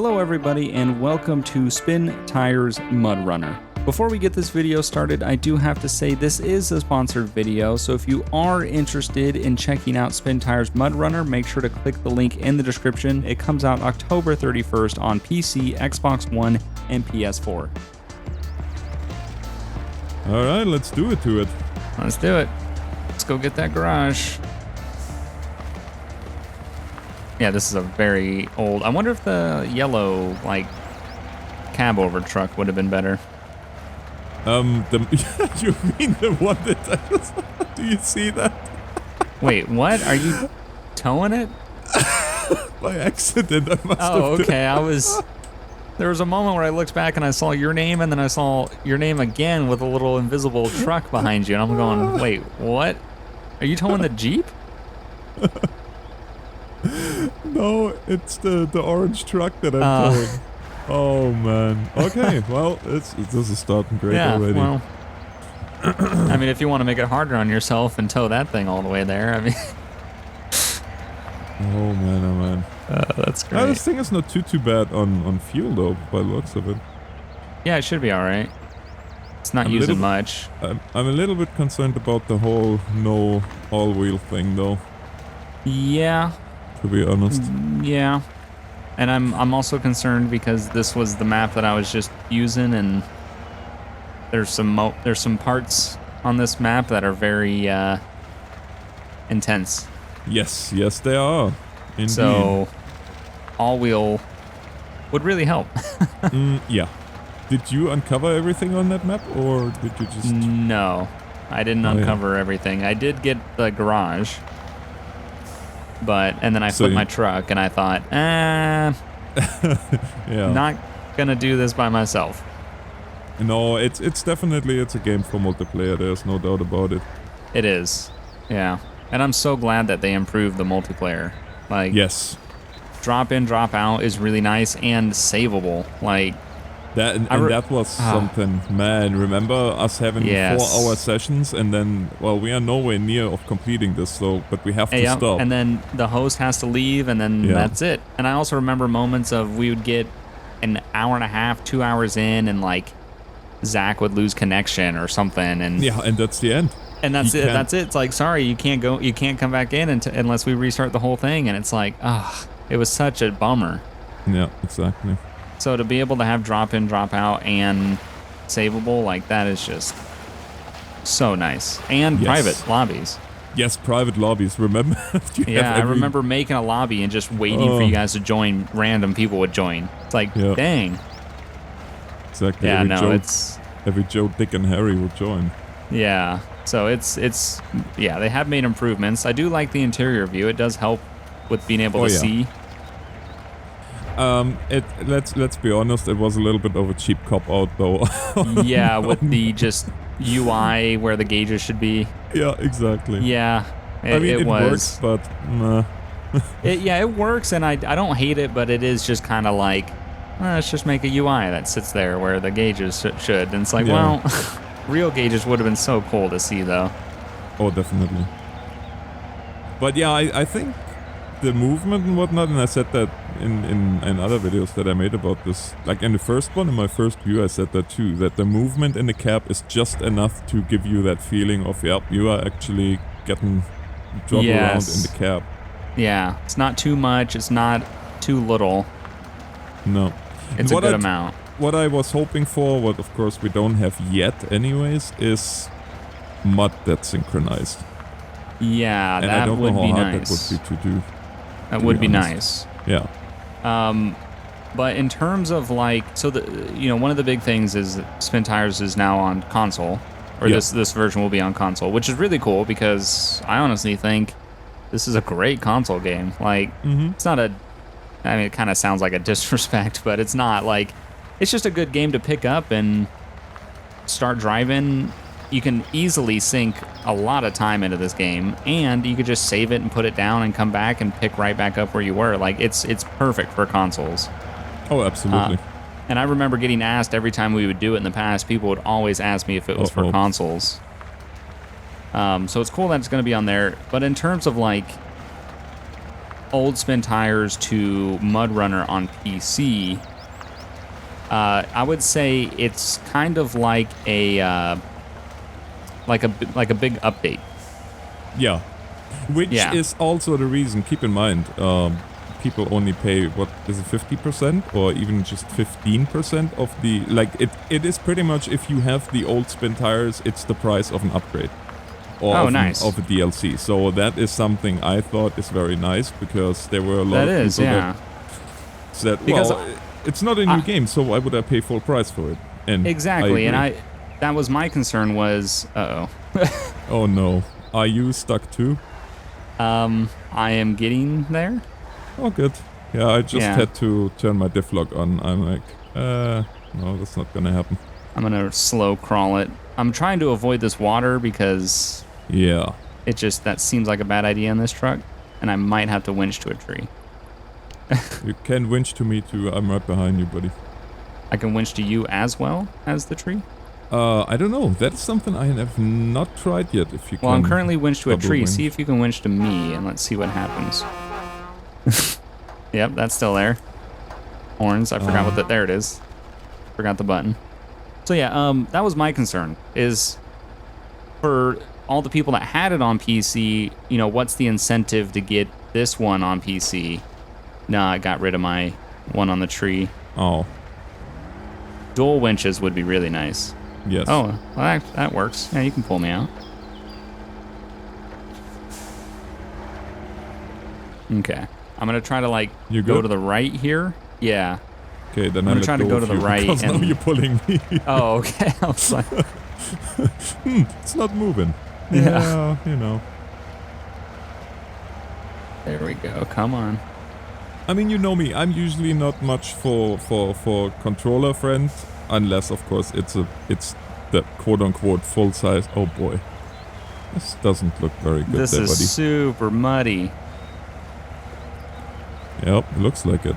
Hello everybody and welcome to Spin Tires Mudrunner. Before we get this video started, I do have to say this is a sponsored video, so if you are interested in checking out Spin Tires Mudrunner, make sure to click the link in the description. It comes out October 31st on PC, Xbox One, and PS4. Alright, let's do it to it. Let's do it. Let's go get that garage. Yeah, this is a very old... I wonder if the yellow, like, cab over truck would have been better. You mean the one that... Do you see that? Wait, what? Are you towing it? By accident, I must have... Oh, okay, There was a moment where I looked back and I saw your name, and then I saw your name again with a little invisible truck behind you, and I'm going, wait, what? Are you towing the Jeep? No, it's the orange truck that I'm towing. Oh man. Okay, well, this is starting great already. Well, I mean, if you want to make it harder on yourself and tow that thing all the way there, I mean. Oh man. That's great. This thing is not too bad on fuel though, by the looks of it. Yeah, it should be all right. It's not using much. I'm a little bit concerned about the whole no all-wheel thing though. Yeah. To be honest. Yeah. And I'm also concerned because this was the map that I was just using, and there's some parts on this map that are very intense. Yes, they are. Indeed. So all-wheel would really help. Yeah. Did you uncover everything on that map, or did you just... No, I didn't uncover everything. I did get the garage, and then I flipped my truck, and I thought, not gonna do this by myself. No, it's definitely a game for multiplayer. There's no doubt about it. It is, yeah. And I'm so glad that they improved the multiplayer. Like, yes, drop in, drop out is really nice and savable. Like. That was something, man. Remember us having 4-hour sessions, and then, well, we are nowhere near of completing this, but we have to stop. And then the host has to leave, and then that's it. And I also remember moments of we would get an hour and a half, 2 hours in, and like Zach would lose connection or something, and and that's the end. And that's it. That's it. It's like, sorry, you can't come back in unless we restart the whole thing. And it's like, it was such a bummer. Yeah, exactly. So to be able to have drop in, drop out, and savable, like, that is just so nice. And private lobbies. Yes, private lobbies. Remember? I remember making a lobby and just waiting for you guys to join. Random people would join. It's like, dang. Exactly. Yeah, every Joe, Dick, and Harry would join. Yeah. So they have made improvements. I do like the interior view. It does help with being able to see. Let's be honest, it was a little bit of a cheap cop-out though. Yeah, with the just UI where the gauges should be. Yeah, exactly. Yeah, it works, but nah. It works, and I don't hate it, but it is just kind of like, let's just make a UI that sits there where the gauges should. And it's like, well, real gauges would have been so cool to see though. Oh, definitely. But yeah, I think the movement and whatnot, and I said that in other videos that I made about this, like in the first one, in my first view, I said that too, that the movement in the cab is just enough to give you that feeling of, you are actually getting dropped around in the cab. Yeah, it's not too much, it's not too little. No. It's a good amount. What I was hoping for, what of course we don't have yet anyways, is mud that's synchronized. Yeah, and that I don't would know how be hard nice. that would be to do. That would be nice. Yeah. But in terms of like, so one of the big things is Spin Tires is now on console, or this version will be on console, which is really cool because I honestly think this is a great console game. Like, it's not I mean, it kind of sounds like a disrespect, but it's not. Like, it's just a good game to pick up and start driving. You can easily sink a lot of time into this game, and you could just save it and put it down and come back and pick right back up where you were. Like, it's perfect for consoles. Oh, absolutely. And I remember getting asked every time we would do it in the past, people would always ask me if it was for consoles. So it's cool that it's going to be on there. But in terms of like old spin tires to Mudrunner on PC, I would say it's kind of like a big update. Yeah. Which is also the reason, keep in mind, people only pay, what is it, 50% or even just 15% of the, like, it is pretty much, if you have the old spin tires, it's the price of an upgrade. Or of a DLC. So that is something I thought is very nice, because there were a lot of people that said, well, it's not a new game, so why would I pay full price for it? And exactly, that was my concern was, oh no. Are you stuck too? I am getting there. Oh, good. Yeah, I just had to turn my diff lock on. I'm like, no, that's not gonna happen. I'm gonna slow crawl it. I'm trying to avoid this water because that seems like a bad idea in this truck, and I might have to winch to a tree. You can winch to me too. I'm right behind you, buddy. I can winch to you as well as the tree? I don't know. That's something I have not tried yet. If you can. Well, I'm currently winched to a tree. Winch. See if you can winch to me, and let's see what happens. Yep, that's still there. Horns. I forgot there it is. Forgot the button. So yeah, that was my concern, is for all the people that had it on PC, what's the incentive to get this one on PC? No, I got rid of my one on the tree. Oh. Dual winches would be really nice. Yes. Oh, well, that works. Yeah, you can pull me out. Okay. I'm going to try to, go to the right here. Yeah. Okay, then I'm going to try to go to the right. Because now you're pulling me. Oh, okay. I was like... it's not moving. Yeah, There we go. Come on. I mean, you know me. I'm usually not much for controller friend, unless, of course, it's the quote-unquote full-size... Oh, boy. This doesn't look very good this there, buddy. This is super muddy. Yep, looks like it.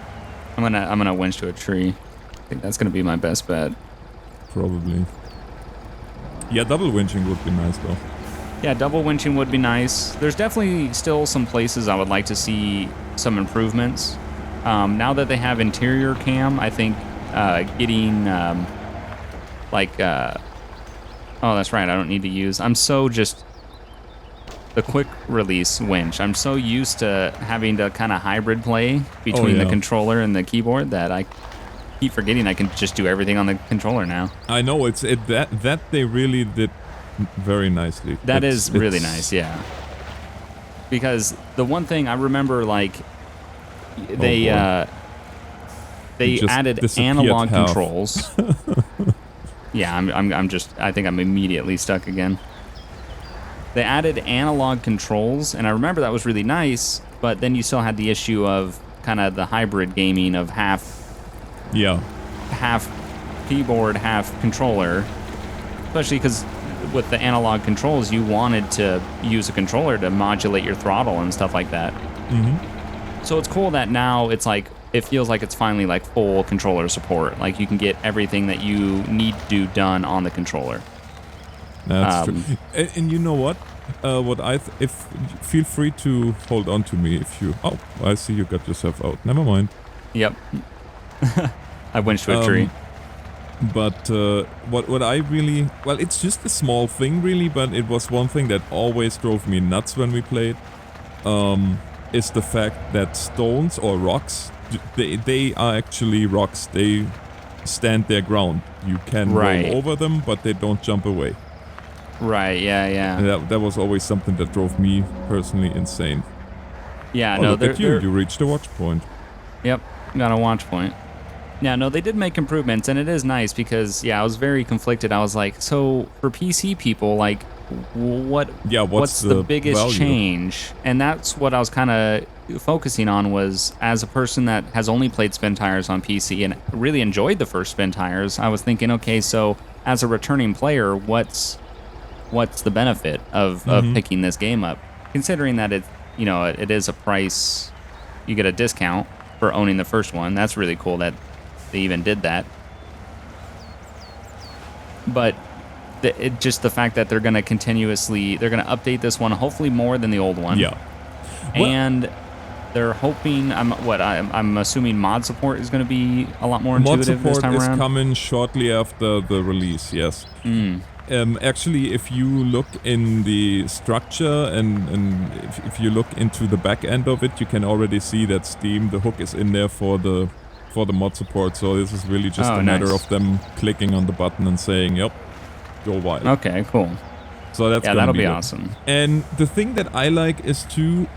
I'm gonna winch to a tree. I think that's gonna be my best bet. Probably. Yeah, double winching would be nice though. Yeah, double winching would be nice. There's definitely still some places I would like to see some improvements. Now that they have interior cam, I think getting oh, that's right. I don't need to use. I'm so just the quick release winch. I'm so used to having to kind of hybrid play between the controller and the keyboard that I keep forgetting I can just do everything on the controller now. I know that they really did very nicely. That is really nice, yeah. Because the one thing I remember, they added analog controls. Yeah, I think I'm immediately stuck again. They added analog controls, and I remember that was really nice, but then you still had the issue of kind of the hybrid gaming of half keyboard, half controller. Especially because with the analog controls, you wanted to use a controller to modulate your throttle and stuff like that. Mm-hmm. So it's cool that now it's it feels like it's finally full controller support. You can get everything that you need to do done on the controller. That's true. And you know what? Feel free to hold on to me if you... Oh, I see you got yourself out. Never mind. Yep. I went to a tree. But what I really... Well, it's just a small thing, really, but it was one thing that always drove me nuts when we played. Is the fact that stones or rocks, they are actually rocks. They stand their ground. You can roll over them, but they don't jump away. Right, yeah. And that was always something that drove me personally insane. Yeah, look at you. You reached the watch point. Yep, got a watch point. Yeah, no, they did make improvements, and it is nice because, I was very conflicted. I was like, so for PC people, what's the biggest change? And that's what I was kind of focusing on, was as a person that has only played spin tires on PC and really enjoyed the first spin tires, I was thinking, okay, so as a returning player, what's the benefit of picking this game up? Considering that it is a price, you get a discount for owning the first one. That's really cool that they even did that. But just the fact that they're going to update this one, hopefully more than the old one. Yeah. And they're hoping. I'm assuming mod support is going to be a lot more Mod intuitive this support time is around. coming shortly after the release, yes. Actually, if you look in the structure and if you look into the back end of it, you can already see that Steam, the hook is in there for the mod support. So this is really just a matter of them clicking on the button and saying, "Yep, go wild." Okay, cool. So that's that'll be awesome. And the thing that I like is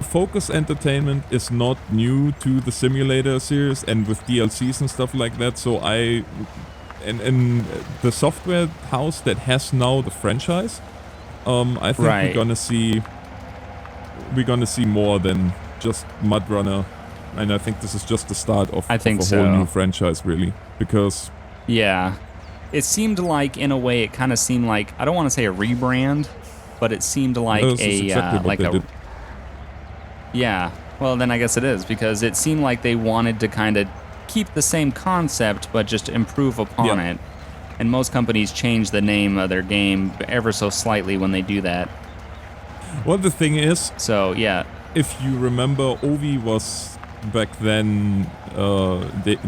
Focus Entertainment is not new to the simulator series and with DLCs and stuff like that. So and the software house that has now the franchise, I think we're gonna see more than just Mudrunner, and I think this is just the start of a whole new franchise, really, because it seemed like, in a way, it kind of seemed like, I don't want to say a rebrand, but it seemed like yeah. Well, then I guess it is, because it seemed like they wanted to kind of keep the same concept, but just improve upon it. And most companies change the name of their game ever so slightly when they do that. Well, the thing is, if you remember, Ovi was back then.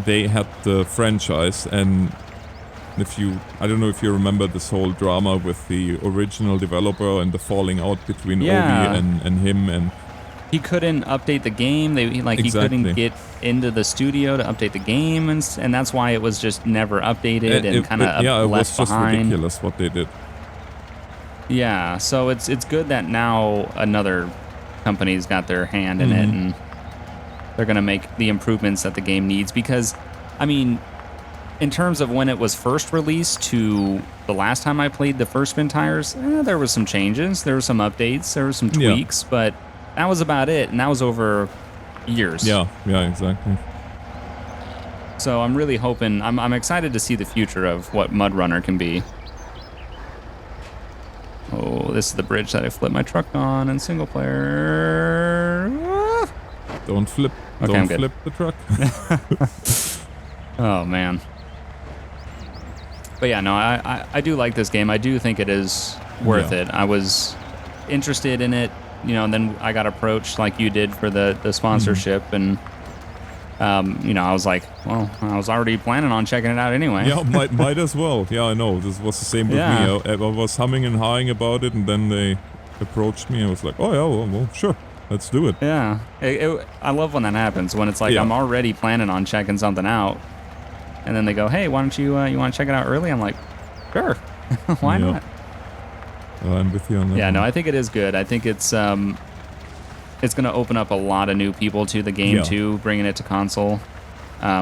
They had the franchise, and I don't know if you remember this whole drama with the original developer and the falling out between Ovi and him, and he couldn't update the game. He couldn't get into the studio to update the game, and that's why it was just never updated and kind of it left was just behind. Ridiculous what they did. Yeah, so it's good that now another company's got their hand in it, and they're gonna make the improvements that the game needs. Because, I mean, in terms of when it was first released to the last time I played the first Spintires, there was some changes, there were some updates, there were some tweaks, but that was about it, and that was over years. Yeah, exactly. So I'm really hoping, I'm excited to see the future of what Mudrunner can be. Oh, this is the bridge that I flipped my truck on in single player. Don't flip. Okay, don't flip the truck. Oh man. But yeah, no, I do like this game. I do think it is worth it. I was interested in it, and then I got approached like you did for the sponsorship, and I was like, well, I was already planning on checking it out anyway. Yeah, might as well. Yeah, I know. This was the same with me. I was humming and hawing about it, and then they approached me. I was like, oh yeah, well, sure, let's do it. Yeah, I love when that happens. When it's like I'm already planning on checking something out, and then they go, hey, why don't you want to check it out early? I'm like, sure, why not? I'm with you on that. Yeah, no, I think it is good. I think it's going to open up a lot of new people to the game too, bringing it to console,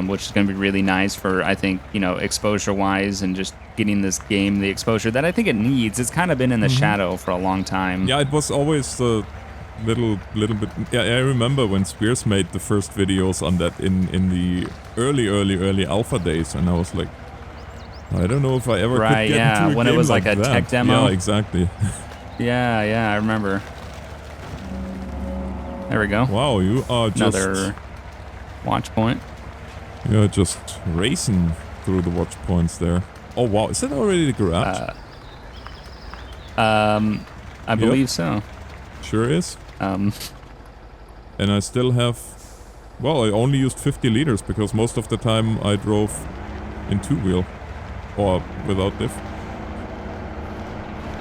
which is going to be really nice for, I think, exposure-wise, and just getting this game the exposure that I think it needs. It's kind of been in the shadow for a long time. Yeah, it was always a little bit. Yeah, I remember when Spears made the first videos on that in the early alpha days, and I was like, I don't know if I ever could get into a when game it was like a that. tech demo. Yeah, exactly. Yeah, I remember. There we go. Wow, you are just... Another watch point. You're just racing through the watch points there. Oh, wow. Is that already the garage? I believe so. Sure is. And I still have... Well, I only used 50 liters because most of the time I drove in two-wheel. Or without diff.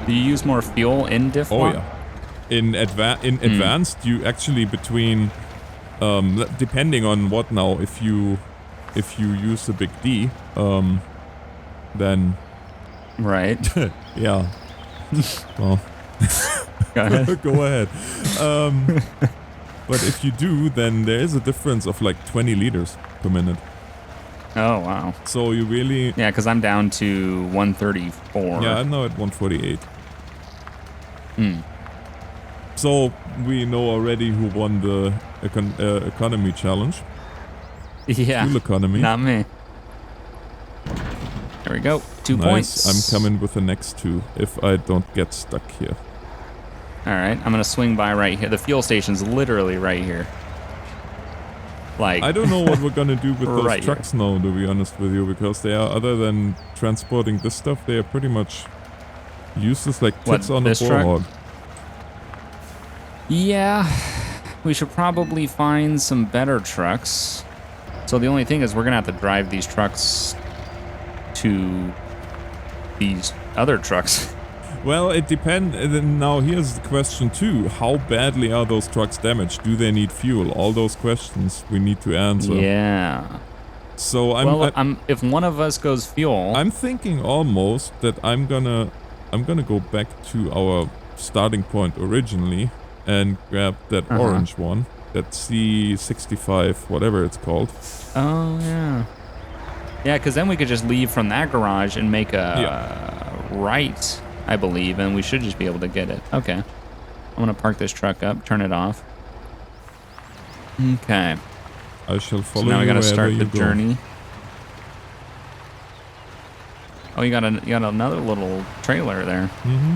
Do you use more fuel in diff? Oh, yeah. In advanced, you actually between, depending on what now, if you use the big D, then... Right. Yeah. Well... Go ahead. Go ahead. But if you do, then there is a difference of like 20 liters per minute. Oh, wow. So you really... Yeah, because I'm down to 134. Yeah, I'm now at 148. So we know already who won the economy challenge. Yeah. Fuel economy. Not me. There we go. 2 points. I'm coming with the next two if I don't get stuck here. All right, I'm going to swing by right here. The fuel station's literally right here. Like, I don't know what we're going to do with those right trucks now, to be honest with you, because they are, other than transporting this stuff, they are pretty much useless like tits on a boardwalk. Yeah. we should probably find some better trucks. So the only thing is we're going to have to drive these trucks to these other trucks. Well, it depends. Now, here's the question too. How badly are those trucks damaged? Do they need fuel? All those questions we need to answer. Yeah. So if one of us goes fuel, I'm thinking almost that I'm gonna go back to our starting point originally and grab that orange one, that C65, whatever it's called. Oh yeah. Yeah, because then we could just leave from that garage and make a right, I believe, and we should just be able to get it. Okay. I'm gonna park this truck up, turn it off. Okay. I shall follow so now we gotta start the go. journey. Oh, you got another little trailer there. Mm-hmm.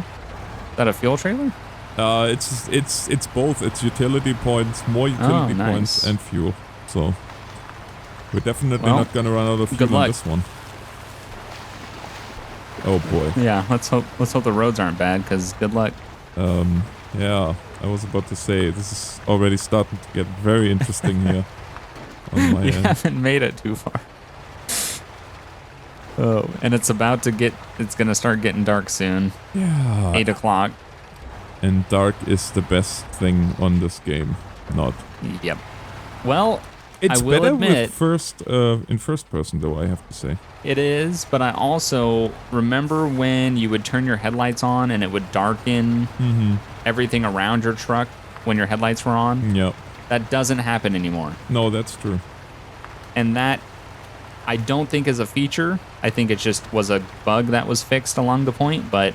Is that a fuel trailer? It's both. It's utility points, more utility points, and fuel. So we're definitely not gonna run out of fuel on this one. Oh boy. Yeah, let's hope the roads aren't bad, because good luck. Yeah, I was about to say, this is already starting to get very interesting here on my end. You haven't made it too far. Oh, and it's gonna start getting dark soon. Yeah. 8 o'clock. And dark is the best thing on this game. Not. Yep. Well, it's I will better admit, with in first person though, I have to say. It is, but I also remember when you would turn your headlights on and it would darken everything around your truck when your headlights were on. Yep. That doesn't happen anymore. No, that's true. And that, I don't think is a feature. I think it just was a bug that was fixed along the point, but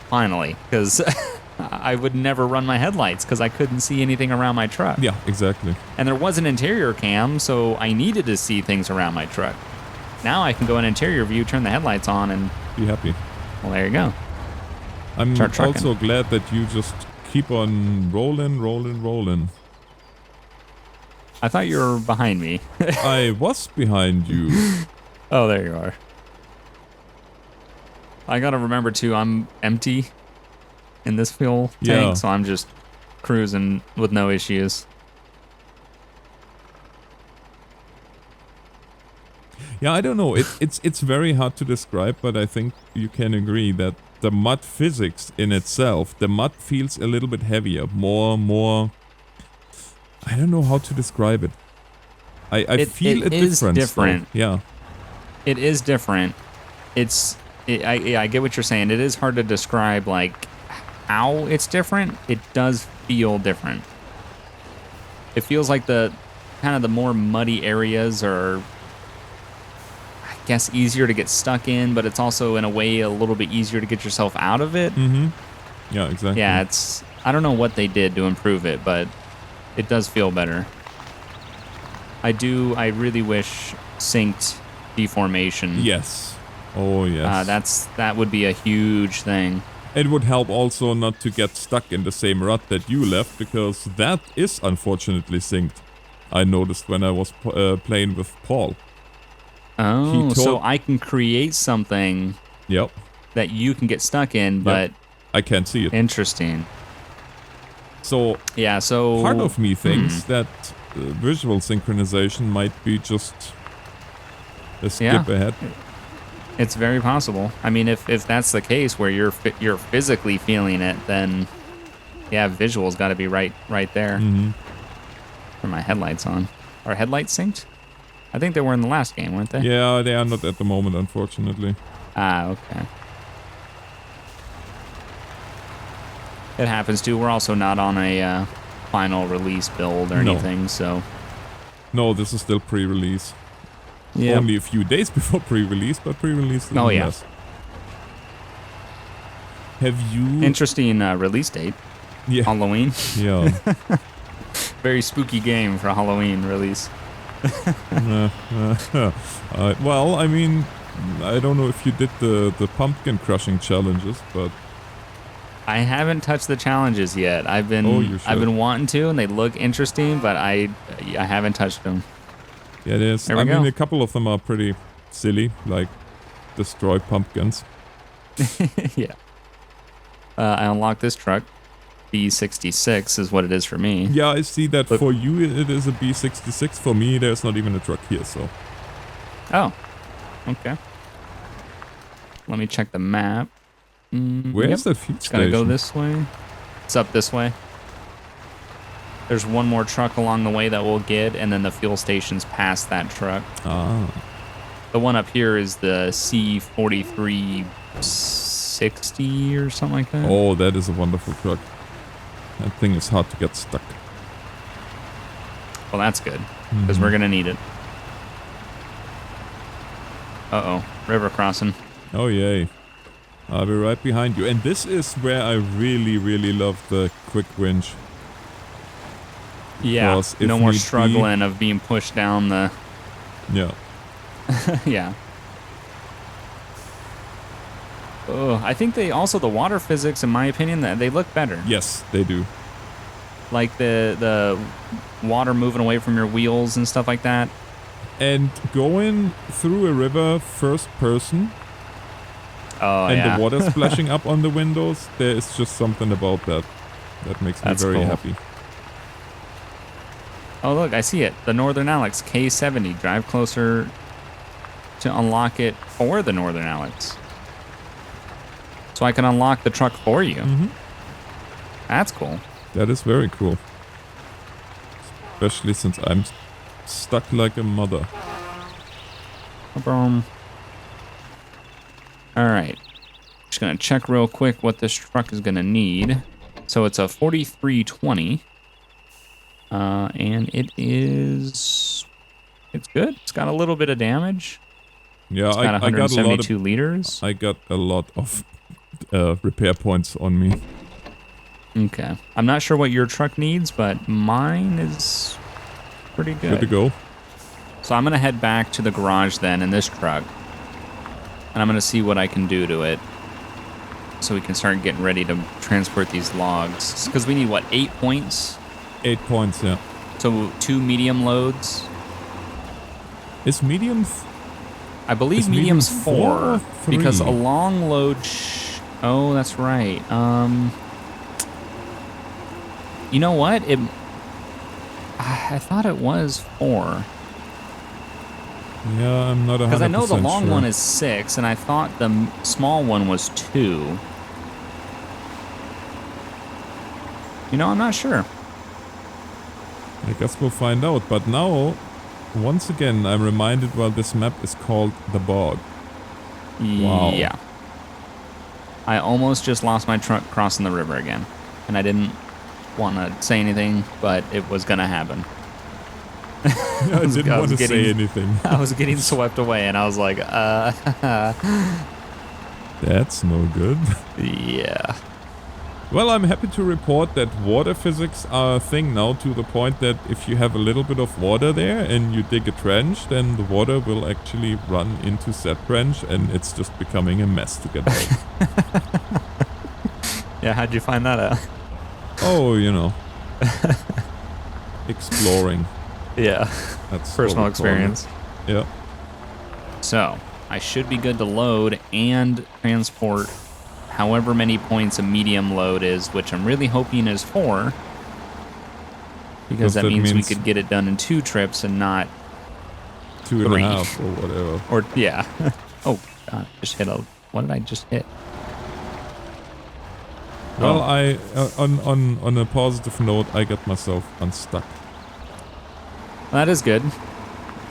finally, because I would never run my headlights because I couldn't see anything around my truck. Yeah, exactly. And there was an interior cam, so I needed to see things around my truck. Now I can go in interior view, turn the headlights on, and be happy. Well, there you go. I'm also glad that you just keep on rolling. I thought you were behind me. I was behind you. Oh, there you are. I gotta remember too, I'm empty in this fuel tank, so I'm just cruising with no issues. Yeah, I don't know. It's very hard to describe, but I think you can agree that the mud physics in itself, the mud feels a little bit heavier, more. I don't know how to describe it. I feel it is different. Yeah, it is different. I get what you're saying. It is hard to describe like how it's different. It does feel different. It feels like the kind of the more muddy areas are, I guess, easier to get stuck in, but it's also in a way a little bit easier to get yourself out of it. Mm-hmm. Yeah, exactly. Yeah, I don't know what they did to improve it, but it does feel better. I really wish synced deformation. Yes. Oh, yes. That would be a huge thing. It would help also not to get stuck in the same rut that you left, because that is unfortunately synced. I noticed when I was playing with Paul. Oh, so I can create something Yep. that you can get stuck in, but I can't see it. Interesting. So yeah, part of me thinks that visual synchronization might be just a skip ahead. It's very possible. I mean, if that's the case where you're physically feeling it, then yeah, visual's got to be right there. Mm-hmm. Turn my headlights on. Are headlights synced? I think they were in the last game, weren't they? Yeah, they are not at the moment, unfortunately. Ah, okay. It happens too. We're also not on a final release build or anything, so. No, this is still pre-release. Yeah. Only a few days before pre-release, but pre-release. Oh yeah. Less. Have you? Interesting release date. Yeah. Halloween. Yeah. Very spooky game for Halloween release. Well, I mean, I don't know if you did the pumpkin crushing challenges, but I haven't touched the challenges yet. I've been wanting to, and they look interesting, but I haven't touched them. Yeah, there's. I mean, a couple of them are pretty silly, like destroy pumpkins. Yeah. I unlocked this truck. B66 is what it is for me. Yeah, I see that Look. for you it is a B66. For me, there's not even a truck here, so. Oh, okay. Let me check the map. Where's that fuel It's gotta station? go this way. It's up this way. There's one more truck along the way that we'll get, and then the fuel station's past that truck. Ah. The one up here is the C4360 or something like that. Oh, that is a wonderful truck. That thing is hard to get stuck. Well, that's good, because we're gonna need it. Uh-oh, river crossing. Oh, yay. I'll be right behind you. And this is where I really, really love the quick winch. Yeah, Because if no more need be- struggling of being pushed down the... Yeah. Yeah. Oh, I think the water physics, in my opinion, that they look better. Yes, they do. Like the water moving away from your wheels and stuff like that. And going through a river first person Oh, and yeah. the water splashing up on the windows, there is just something about that that makes me That's very cool. happy. Oh, look, I see it. The Northern Alex K70. Drive closer to unlock it for the Northern Alex. So I can unlock the truck for you. Mm-hmm. That's cool. That is very cool. Especially since I'm stuck like a mother. Boom. All right. Just going to check real quick what this truck is going to need. So it's a 4320. And it is... It's good. It's got a little bit of damage. Yeah, It's got I got a lot 172 of liters. I got a lot of repair points on me. Okay. I'm not sure what your truck needs, but mine is pretty good. Good to go. So I'm going to head back to the garage then in this truck. And I'm going to see what I can do to it. So we can start getting ready to transport these logs. Because we need, what, 8 points? 8 points, yeah. So 2 medium loads. Is medium... I believe Is medium's medium 4. four or Because a three? long load... Oh, that's right. You know what? I thought it was 4. Yeah, I'm not 100% Because I know the long sure. one is 6, and I thought the small one was 2. You know, I'm not sure. I guess we'll find out. But now, once again, I'm reminded why this map is called the Bog. Wow. Yeah. I almost just lost my truck crossing the river again. And I didn't want to say anything, but it was going to happen. I didn't want to say anything. I was getting swept away, and I was like, That's no good. yeah. Well, I'm happy to report that water physics are a thing now, to the point that if you have a little bit of water there and you dig a trench, then the water will actually run into said trench, and it's just becoming a mess to get out. Yeah, how'd you find that out? Oh, you know. Exploring. Yeah. That's Personal what we call it. experience. Yeah. So, I should be good to load and transport however many points a medium load is, which I'm really hoping is 4. Because that means we could get it done in 2 trips and not 2.5 or whatever. Or, yeah. Oh, God, I just hit a... What did I just hit? Well, I on a positive note, I got myself unstuck. That is good.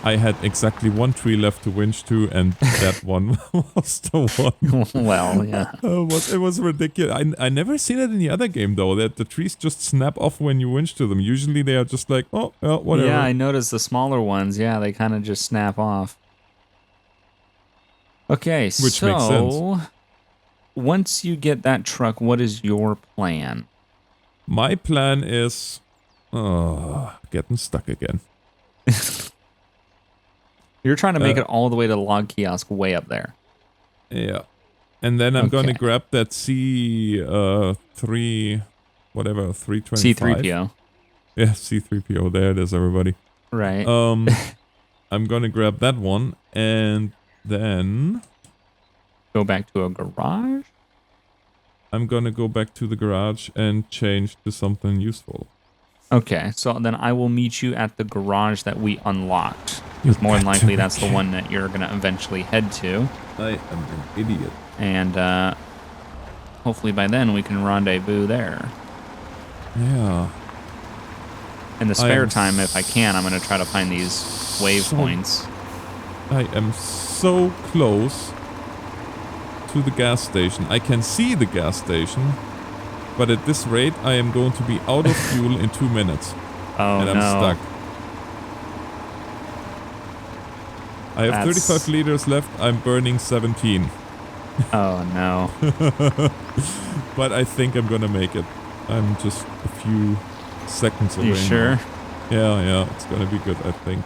I had exactly 1 tree left to winch to, and that one was the one. Well, yeah. It was ridiculous. I never seen it in the other game, though, that the trees just snap off when you winch to them. Usually they are just like, oh, whatever. Yeah, I noticed the smaller ones. Yeah, they kind of just snap off. Okay, Which makes sense. Once you get that truck, what is your plan? My plan is getting stuck again. You're trying to make it all the way to the log kiosk way up there. Yeah. And then I'm going to Okay. grab that C3, whatever, 325. C3PO. Yeah, C3PO. There it is, everybody. Right. I'm going to grab that one and then... Go back to a garage? I'm gonna go back to the garage and change to something useful. Okay, so then I will meet you at the garage that we unlocked. Because more than likely that's the one that you're going to eventually head to. I am an idiot. And hopefully by then we can rendezvous there. Yeah. In the spare time, if I can, I'm going to try to find these waypoints. I am so close to the gas station. I can see the gas station, but at this rate, I am going to be out of fuel in 2 minutes. Oh, and I'm stuck. I have 35 liters left. I'm burning 17. Oh, no. But I think I'm gonna make it. I'm just a few seconds away. You sure? Yeah, it's gonna be good, I think.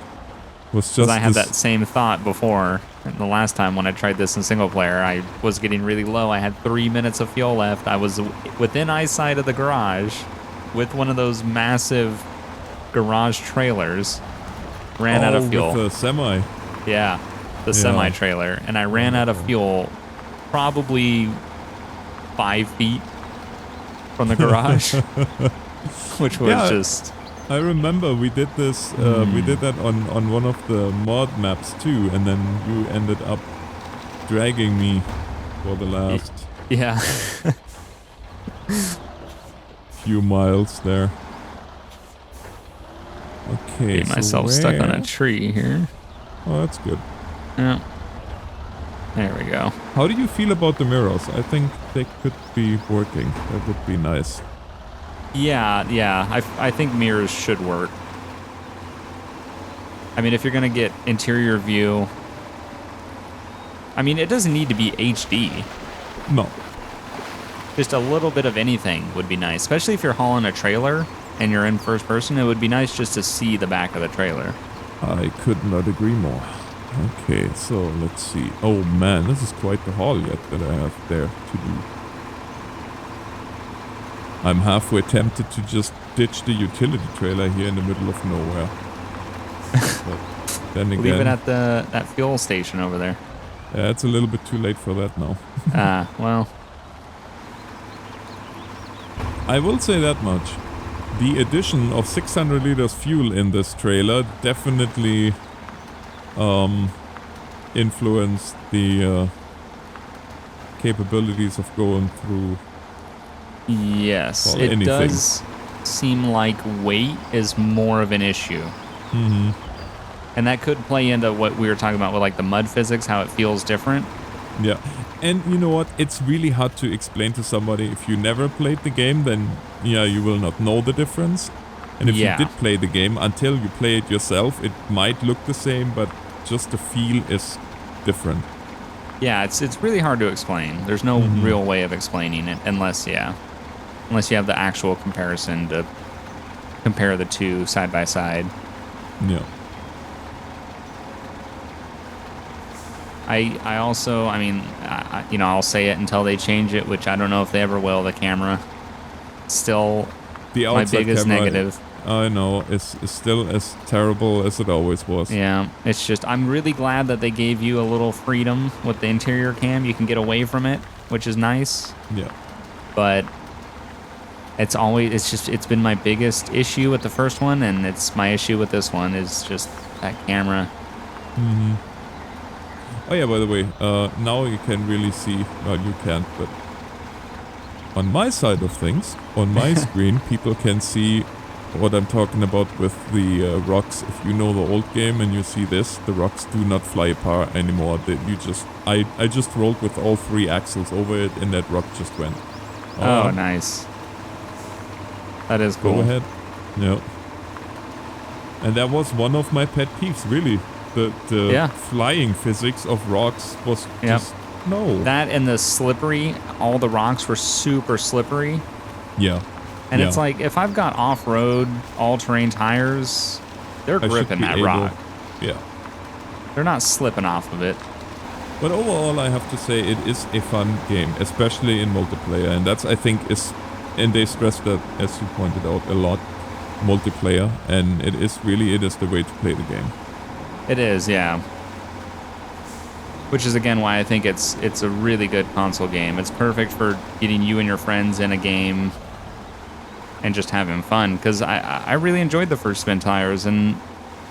Because I had that same thought before. The last time when I tried this in single player, I was getting really low. I had 3 minutes of fuel left. I was within eyesight of the garage with one of those massive garage trailers. Ran out of fuel. With the semi. Yeah, the semi-trailer. And I ran out of fuel probably 5 feet from the garage, which was just... I remember we did this, we did that on one of the mod maps too, and then you ended up dragging me for the last few miles there. Okay, Get myself stuck on a tree here. Oh, that's good. Yeah. There we go. How do you feel about the mirrors? I think they could be working. That would be nice. Yeah. I think mirrors should work. I mean, if you're going to get interior view... I mean, it doesn't need to be HD. No. Just a little bit of anything would be nice. Especially if you're hauling a trailer and you're in first person, it would be nice just to see the back of the trailer. I could not agree more. Okay, so let's see. Oh man, this is quite the haul yet that I have there to do. I'm halfway tempted to just ditch the utility trailer here in the middle of nowhere. But then again... Leave it at that fuel station over there. Yeah, it's a little bit too late for that now. Well... I will say that much. The addition of 600 liters fuel in this trailer definitely influenced the capabilities of going through. Yes, it does seem like weight is more of an issue. Mm-hmm. And that could play into what we were talking about with like the mud physics, how it feels different. Yeah. And you know what? It's really hard to explain to somebody. If you never played the game, then you will not know the difference. And if you did play the game, until you play it yourself, it might look the same, but just the feel is different. Yeah, it's really hard to explain. There's no real way of explaining it unless you have the actual comparison to compare the two side by side. Yeah. I also, I mean, I'll say it until they change it, which I don't know if they ever will. The camera, still my biggest negative. I know, it's still as terrible as it always was. Yeah, it's just, I'm really glad that they gave you a little freedom with the interior cam. You can get away from it, which is nice. Yeah. But it's been my biggest issue with the first one, and it's my issue with this one is just that camera. Mm-hmm. Oh yeah, by the way, now you can really see, well, you can't, but on my side of things, on my screen, people can see what I'm talking about with the rocks. If you know the old game and you see this, the rocks do not fly apart anymore. I just rolled with all 3 axles over it and that rock just went. Oh, nice. That is cool. Go ahead. Yeah. And that was one of my pet peeves, really. The flying physics of rocks was just no. That and the slippery, all the rocks were super slippery. Yeah. And it's like, if I've got off-road, all-terrain tires, they're gripping that rock. Yeah. They're not slipping off of it. But overall, I have to say it is a fun game, especially in multiplayer. And that's, I think, and they stress that, as you pointed out, a lot, multiplayer. And it is the way to play the game. It is, yeah. Which is again why I think it's a really good console game. It's perfect for getting you and your friends in a game and just having fun. Because I really enjoyed the first Spin Tires, and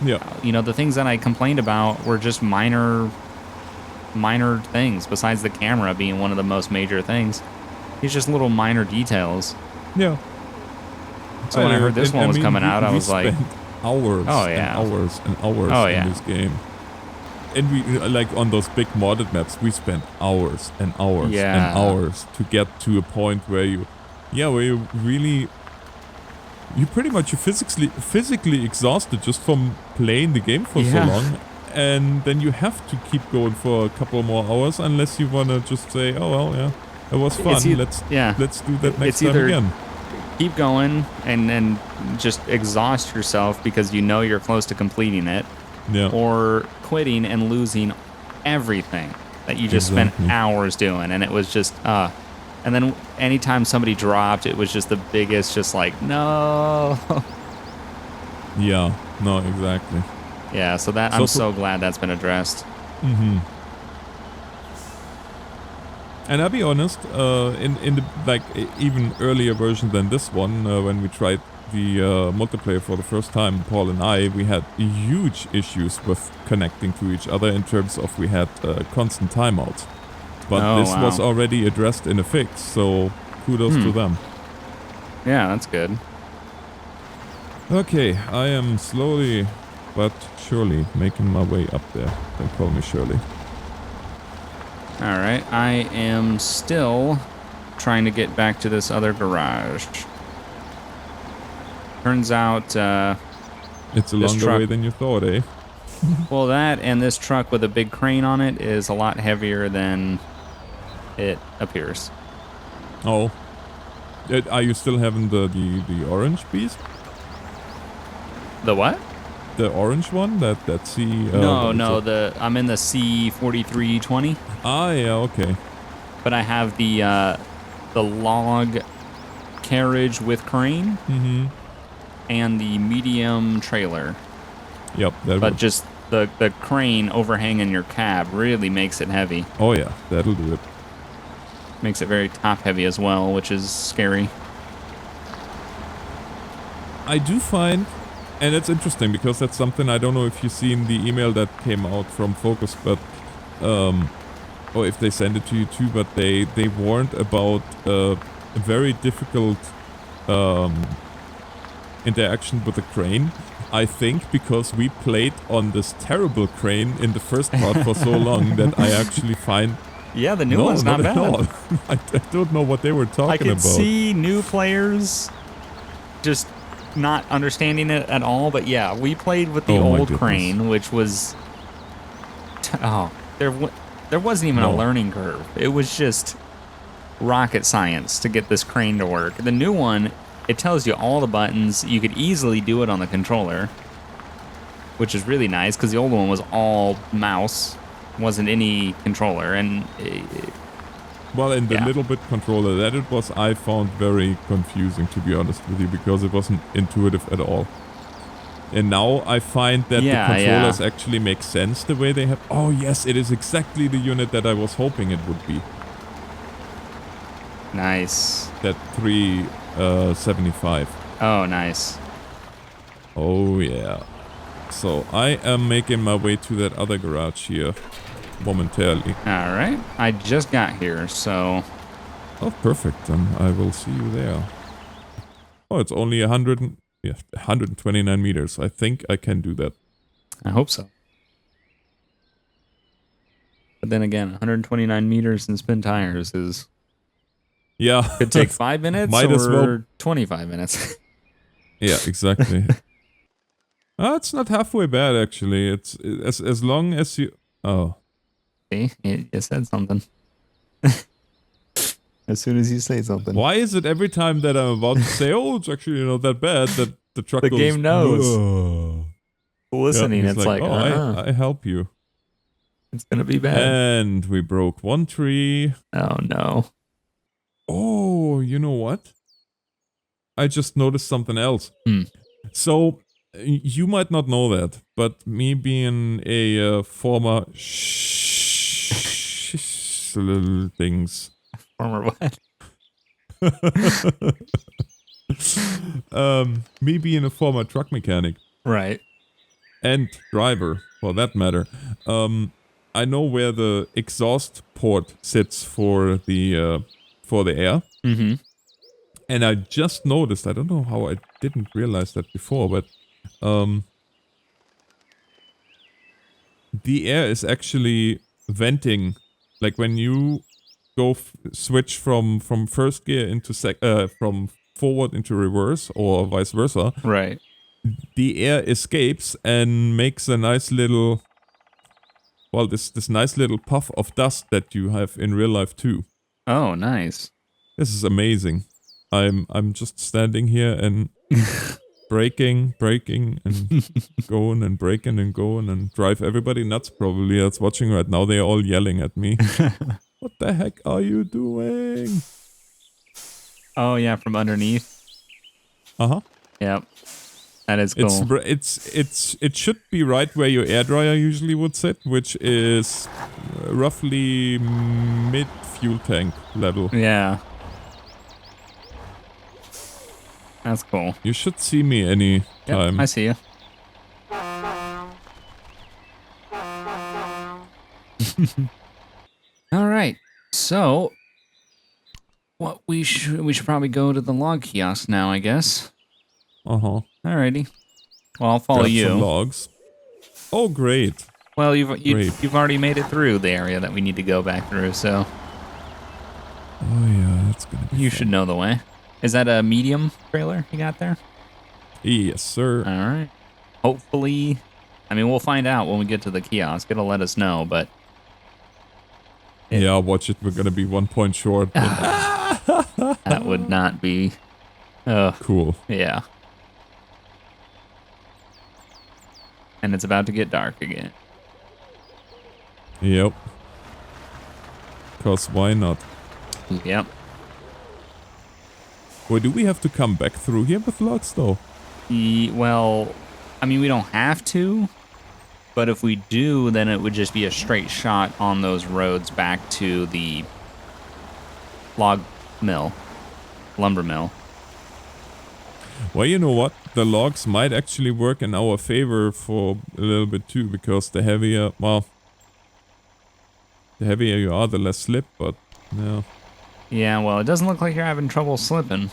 the things that I complained about were just minor things. Besides the camera being one of the most major things, it's just little minor details. Yeah. So when I heard this one was coming out, I was like, hours and hours and hours in this game. And we, like on those big modded maps, we spent hours and hours and hours to get to a point where you pretty much physically exhausted just from playing the game for so long. And then you have to keep going for a couple more hours unless you want to just say, oh well, yeah, it was fun. Let's do that next time again. Keep going and then just exhaust yourself because you know you're close to completing it. Yeah. Or quitting and losing everything that you just spent hours doing. And it was just, and then anytime somebody dropped, it was just the biggest, just like, no. Yeah, no, exactly. Yeah, so that I'm so glad that's been addressed. Mm-hmm. And I'll be honest, in the like even earlier version than this one, when we tried the multiplayer for the first time, Paul and I, we had huge issues with connecting to each other in terms of we had constant timeouts. But this was already addressed in a fix, so kudos to them. Yeah, that's good. Okay, I am slowly but surely making my way up there. Don't call me Shirley. Alright, I am still trying to get back to this other garage. Turns out, it's a longer way than you thought, eh? Well, that and this truck with a big crane on it is a lot heavier than it appears. Oh. Are you still having the orange beast? The what? The orange one? That C... no, I'm in the C4320. Ah, yeah, okay. But I have the log carriage with crane. Mm-hmm. And the medium trailer. Yep. But just the crane overhanging your cab really makes it heavy. Oh yeah, that'll do it. Makes it very top heavy as well, which is scary. I do find, and it's interesting because that's something I don't know if you've seen the email that came out from Focus, but or if they send it to you too, but they warned about a very difficult interaction with the crane. I think because we played on this terrible crane in the first part for so long that I actually find... Yeah, the new one's not bad. At all. I don't know what they were talking about. I could see new players just not understanding it at all, but yeah, we played with the old crane, which was... there wasn't even a learning curve. It was just rocket science to get this crane to work. The new one... It tells you all the buttons. You could easily do it on the controller, which is really nice because the old one was all mouse, wasn't any controller. And well, in the little bit controller that it was, I found very confusing, to be honest with you, because it wasn't intuitive at all. And now I find that the controllers actually make sense the way they have. Oh yes, it is exactly the unit that I was hoping it would be. Nice. That 375. Oh, nice. Oh, yeah. So, I am making my way to that other garage here momentarily. Alright. I just got here, so... Oh, perfect. Then I will see you there. Oh, it's only 129 meters. I think I can do that. I hope so. But then again, 129 meters in spin tires is... Yeah. Could take 5 minutes or 25 minutes. Yeah, exactly. It's not halfway bad, actually. It's as long as you... Oh. See? You said something. As soon as you say something. Why is it every time that I'm about to say, oh, it's actually not that bad, that the truck goes... The game knows. Oh. Listening, it's like, oh, I help you. It's going to be bad. And we broke one tree. Oh, no. Oh, you know what? I just noticed something else. So, you might not know that, but me being a former extra little things. Former what? Me being a former truck mechanic Right. and driver, for that matter, I know where the exhaust port sits for the air. Mm-hmm. And I just noticed, I don't know how I didn't realize that before, but the air is actually venting. Like when you go switch from first gear into from forward into reverse or vice versa, Right. the air escapes and makes a nice little, well, this nice little puff of dust that you have in real life too. Oh, nice. This is amazing. I'm just standing here and braking, and going and braking and going and drive everybody nuts probably that's watching right now. They're all yelling at me. What the heck are you doing? Oh, yeah, from underneath. Uh-huh. Yep. That is cool. It should be right where your air dryer usually would sit, which is roughly mid fuel tank level. Yeah. That's cool. You should see me any time. I see you. All right. So, what we should probably go to the log kiosk now, I guess. Uh-huh. Alrighty. Well, I'll follow Grab you. some logs. Oh, great. Well, you've already made it through the area that we need to go back through, so Oh yeah, that's gonna be you fun. should know the way. Is that a medium trailer you got there? Yes, sir. All right. Hopefully, I mean, we'll find out when we get to the kiosk. It'll let us know, but Yeah, watch it. We're gonna be 1 point short. that would not be. Cool. Yeah. And it's about to get dark again. Yep. Cause why not? Yep. Or do we have to come back through here with logs though? Well, I mean, we don't have to, but if we do, then it would just be a straight shot on those roads back to the lumber mill. Well, you know what? The logs might actually work in our favor for a little bit too, because the heavier you are, the less slip, but yeah. Yeah, well, it doesn't look like you're having trouble slipping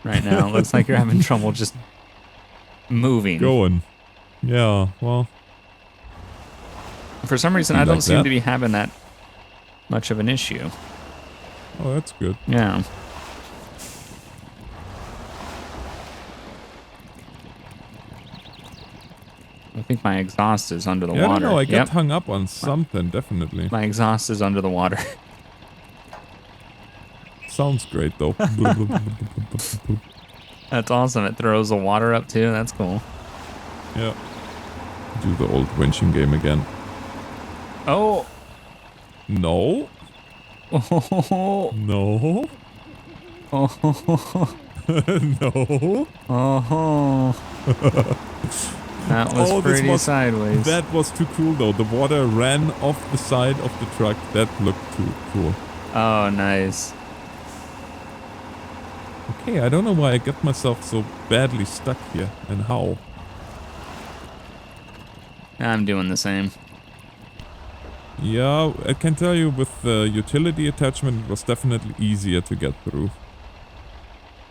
right now. It looks like you're having trouble just moving. Going. Yeah, well. For some reason, I don't seem to be having that much of an issue. Oh, that's good. Yeah. I think my exhaust is under the water. I don't know. I got hung up on something, definitely. My exhaust is under the water. Sounds great, though. That's awesome. It throws the water up, too. That's cool. Yeah. Do the old winching game again. Oh. No. Oh. No. Oh. No. Oh. That was pretty sideways. That was too cool, though. The water ran off the side of the truck. That looked too cool. Oh, nice. Okay, I don't know why I got myself so badly stuck here, and how. I'm doing the same. Yeah, I can tell you with the utility attachment, it was definitely easier to get through.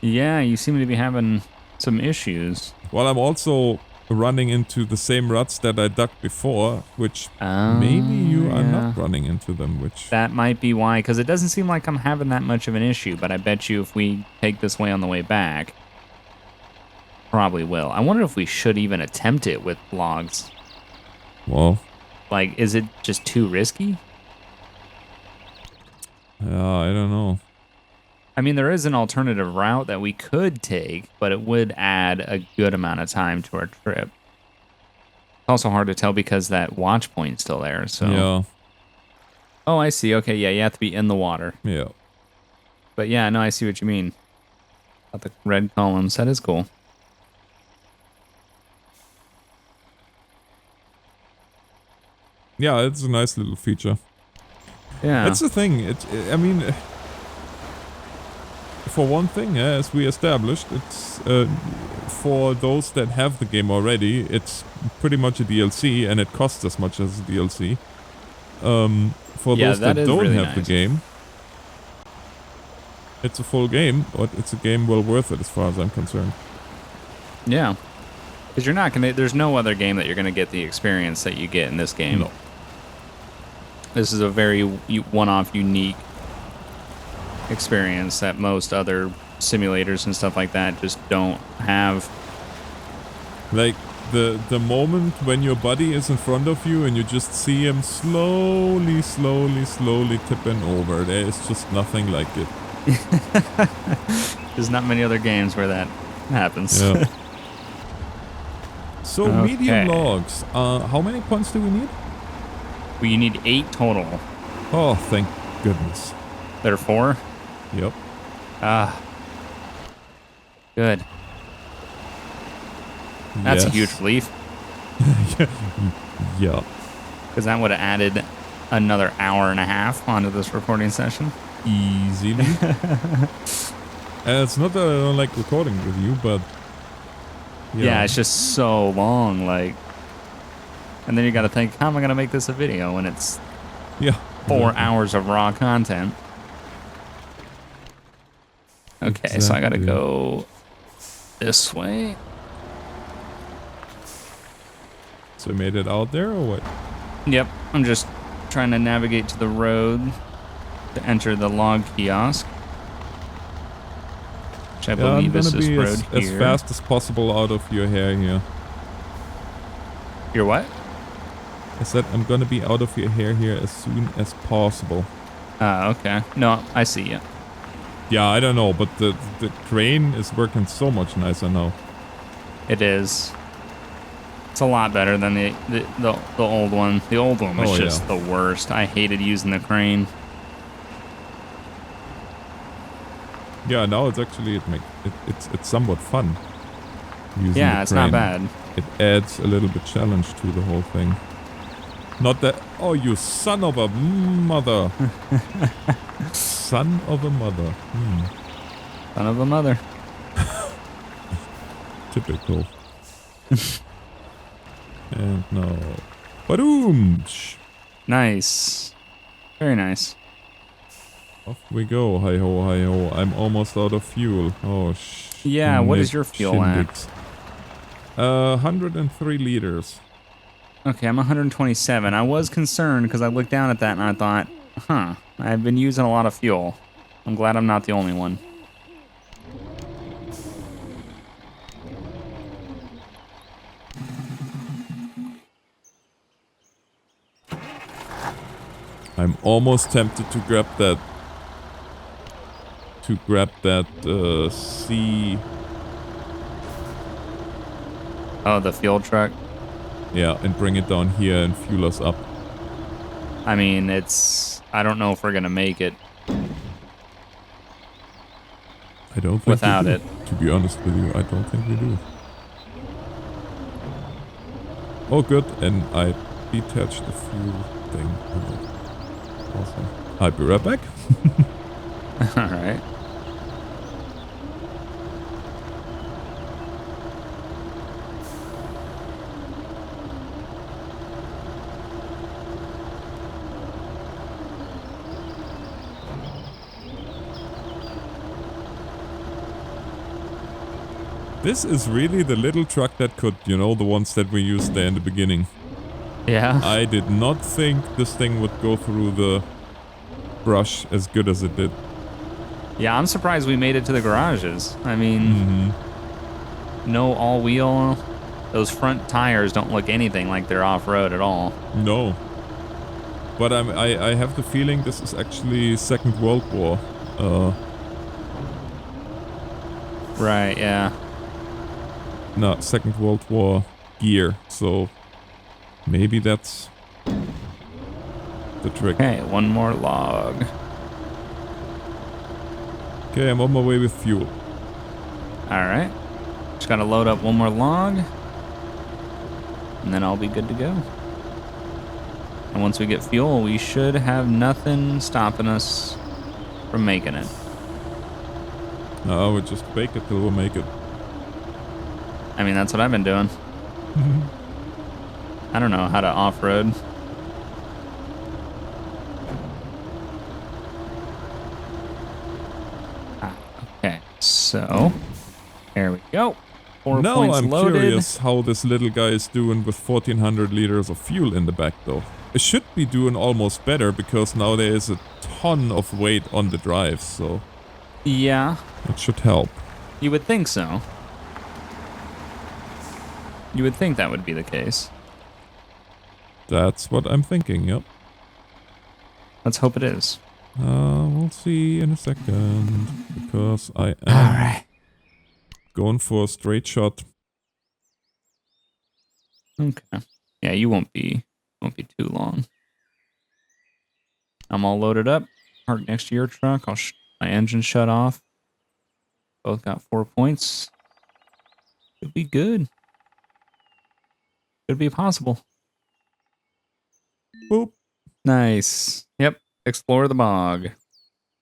Yeah, you seem to be having some issues. Well, I'm also running into the same ruts that I dug before, which maybe you are not running into them, which... That might be why, because it doesn't seem like I'm having that much of an issue, but I bet you if we take this way on the way back, probably will. I wonder if we should even attempt it with logs. Well... Like, is it just too risky? I don't know. I mean, there is an alternative route that we could take, but it would add a good amount of time to our trip. It's also hard to tell because that watch point's still there, so... Yeah. Oh, I see. Okay, yeah, you have to be in the water. Yeah. But yeah, no, I see what you mean. Got the red columns. That is cool. Yeah, it's a nice little feature. Yeah. That's the thing. I mean, for one thing, as we established, it's for those that have the game already, it's pretty much a DLC, and it costs as much as a DLC. For Yeah, those that is don't really have the nice. game, it's a full game, but it's a game well worth it as far as I'm concerned. Yeah. Because you're not going to... There's no other game that you're going to get the experience that you get in this game. No. This is a very one-off, unique experience that most other simulators and stuff like that just don't have. Like, the moment when your buddy is in front of you and you just see him slowly tipping over, there is just nothing like it. There's not many other games where that happens. Yeah. So, Okay. medium logs. How many points do we need? We need 8 total. Oh, thank goodness. There are 4? Yep. Ah. Good. That's a huge relief. Yeah. Because that would have added another hour and a half onto this recording session. Easily. It's not that I don't like recording with you, but... Yeah, it's just so long, like... And then you gotta think, how am I gonna make this a video when it's 4 hours of raw content? Okay, so I gotta go this way. So we made it out there, or what? Yep, I'm just trying to navigate to the road to enter the log kiosk. Which I believe is this road here. As fast as possible out of your hair here. Your what? I said I'm gonna be out of your hair here as soon as possible. Okay. No, I see you. Yeah, I don't know, but the crane is working so much nicer now. It is. It's a lot better than the old one. The old one was just the worst. I hated using the crane. Yeah, now it's actually it's somewhat fun. Yeah, it's not bad. It adds a little bit challenge to the whole thing. Not that... Oh, you son of a mother. Son of a mother. Son of a mother. Typical. And no. Badoom! Nice. Very nice. Off we go. Hi ho, hi ho. I'm almost out of fuel. Oh, yeah, what is your fuel at? 103 liters. Okay, I'm 127. I was concerned because I looked down at that and I thought, huh, I've been using a lot of fuel. I'm glad I'm not the only one. I'm almost tempted to grab that. C. Oh, the fuel truck? Yeah, and bring it down here and fuel us up. I mean, I don't know if we're gonna make it. I don't think without we do. it. To be honest with you, I don't think we do. Oh, good, and I detached the fuel thing. Awesome. I'll be right back. All right. This is really the little truck that could, you know, the ones that we used there in the beginning. Yeah. I did not think this thing would go through the brush as good as it did. Yeah, I'm surprised we made it to the garages. I mean, no all-wheel. Those front tires don't look anything like they're off-road at all. No. But I have the feeling this is actually Second World War. Right, yeah. No, Second World War gear. So maybe that's the trick. Okay, one more log. Okay, I'm on my way with fuel. All right. Just gotta load up one more log. And then I'll be good to go. And once we get fuel, we should have nothing stopping us from making it. No, we just bake it till we make it. I mean, that's what I've been doing. I don't know how to off-road. Okay, so there we go. 4 now points I'm loaded. curious how this little guy is doing with 1400 liters of fuel in the back though. It should be doing almost better because now there is a ton of weight on the drive, so Yeah, it should help. you would think so. You would think that would be the case. That's what I'm thinking, yep. Let's hope it is. We'll see in a second because I am going for a straight shot. Okay. Yeah, you won't be too long. I'm all loaded up. Parked next to your truck. My engine shut off. Both got 4 points. Could be good. Could be possible. Boop. Nice. Yep. Explore the bog.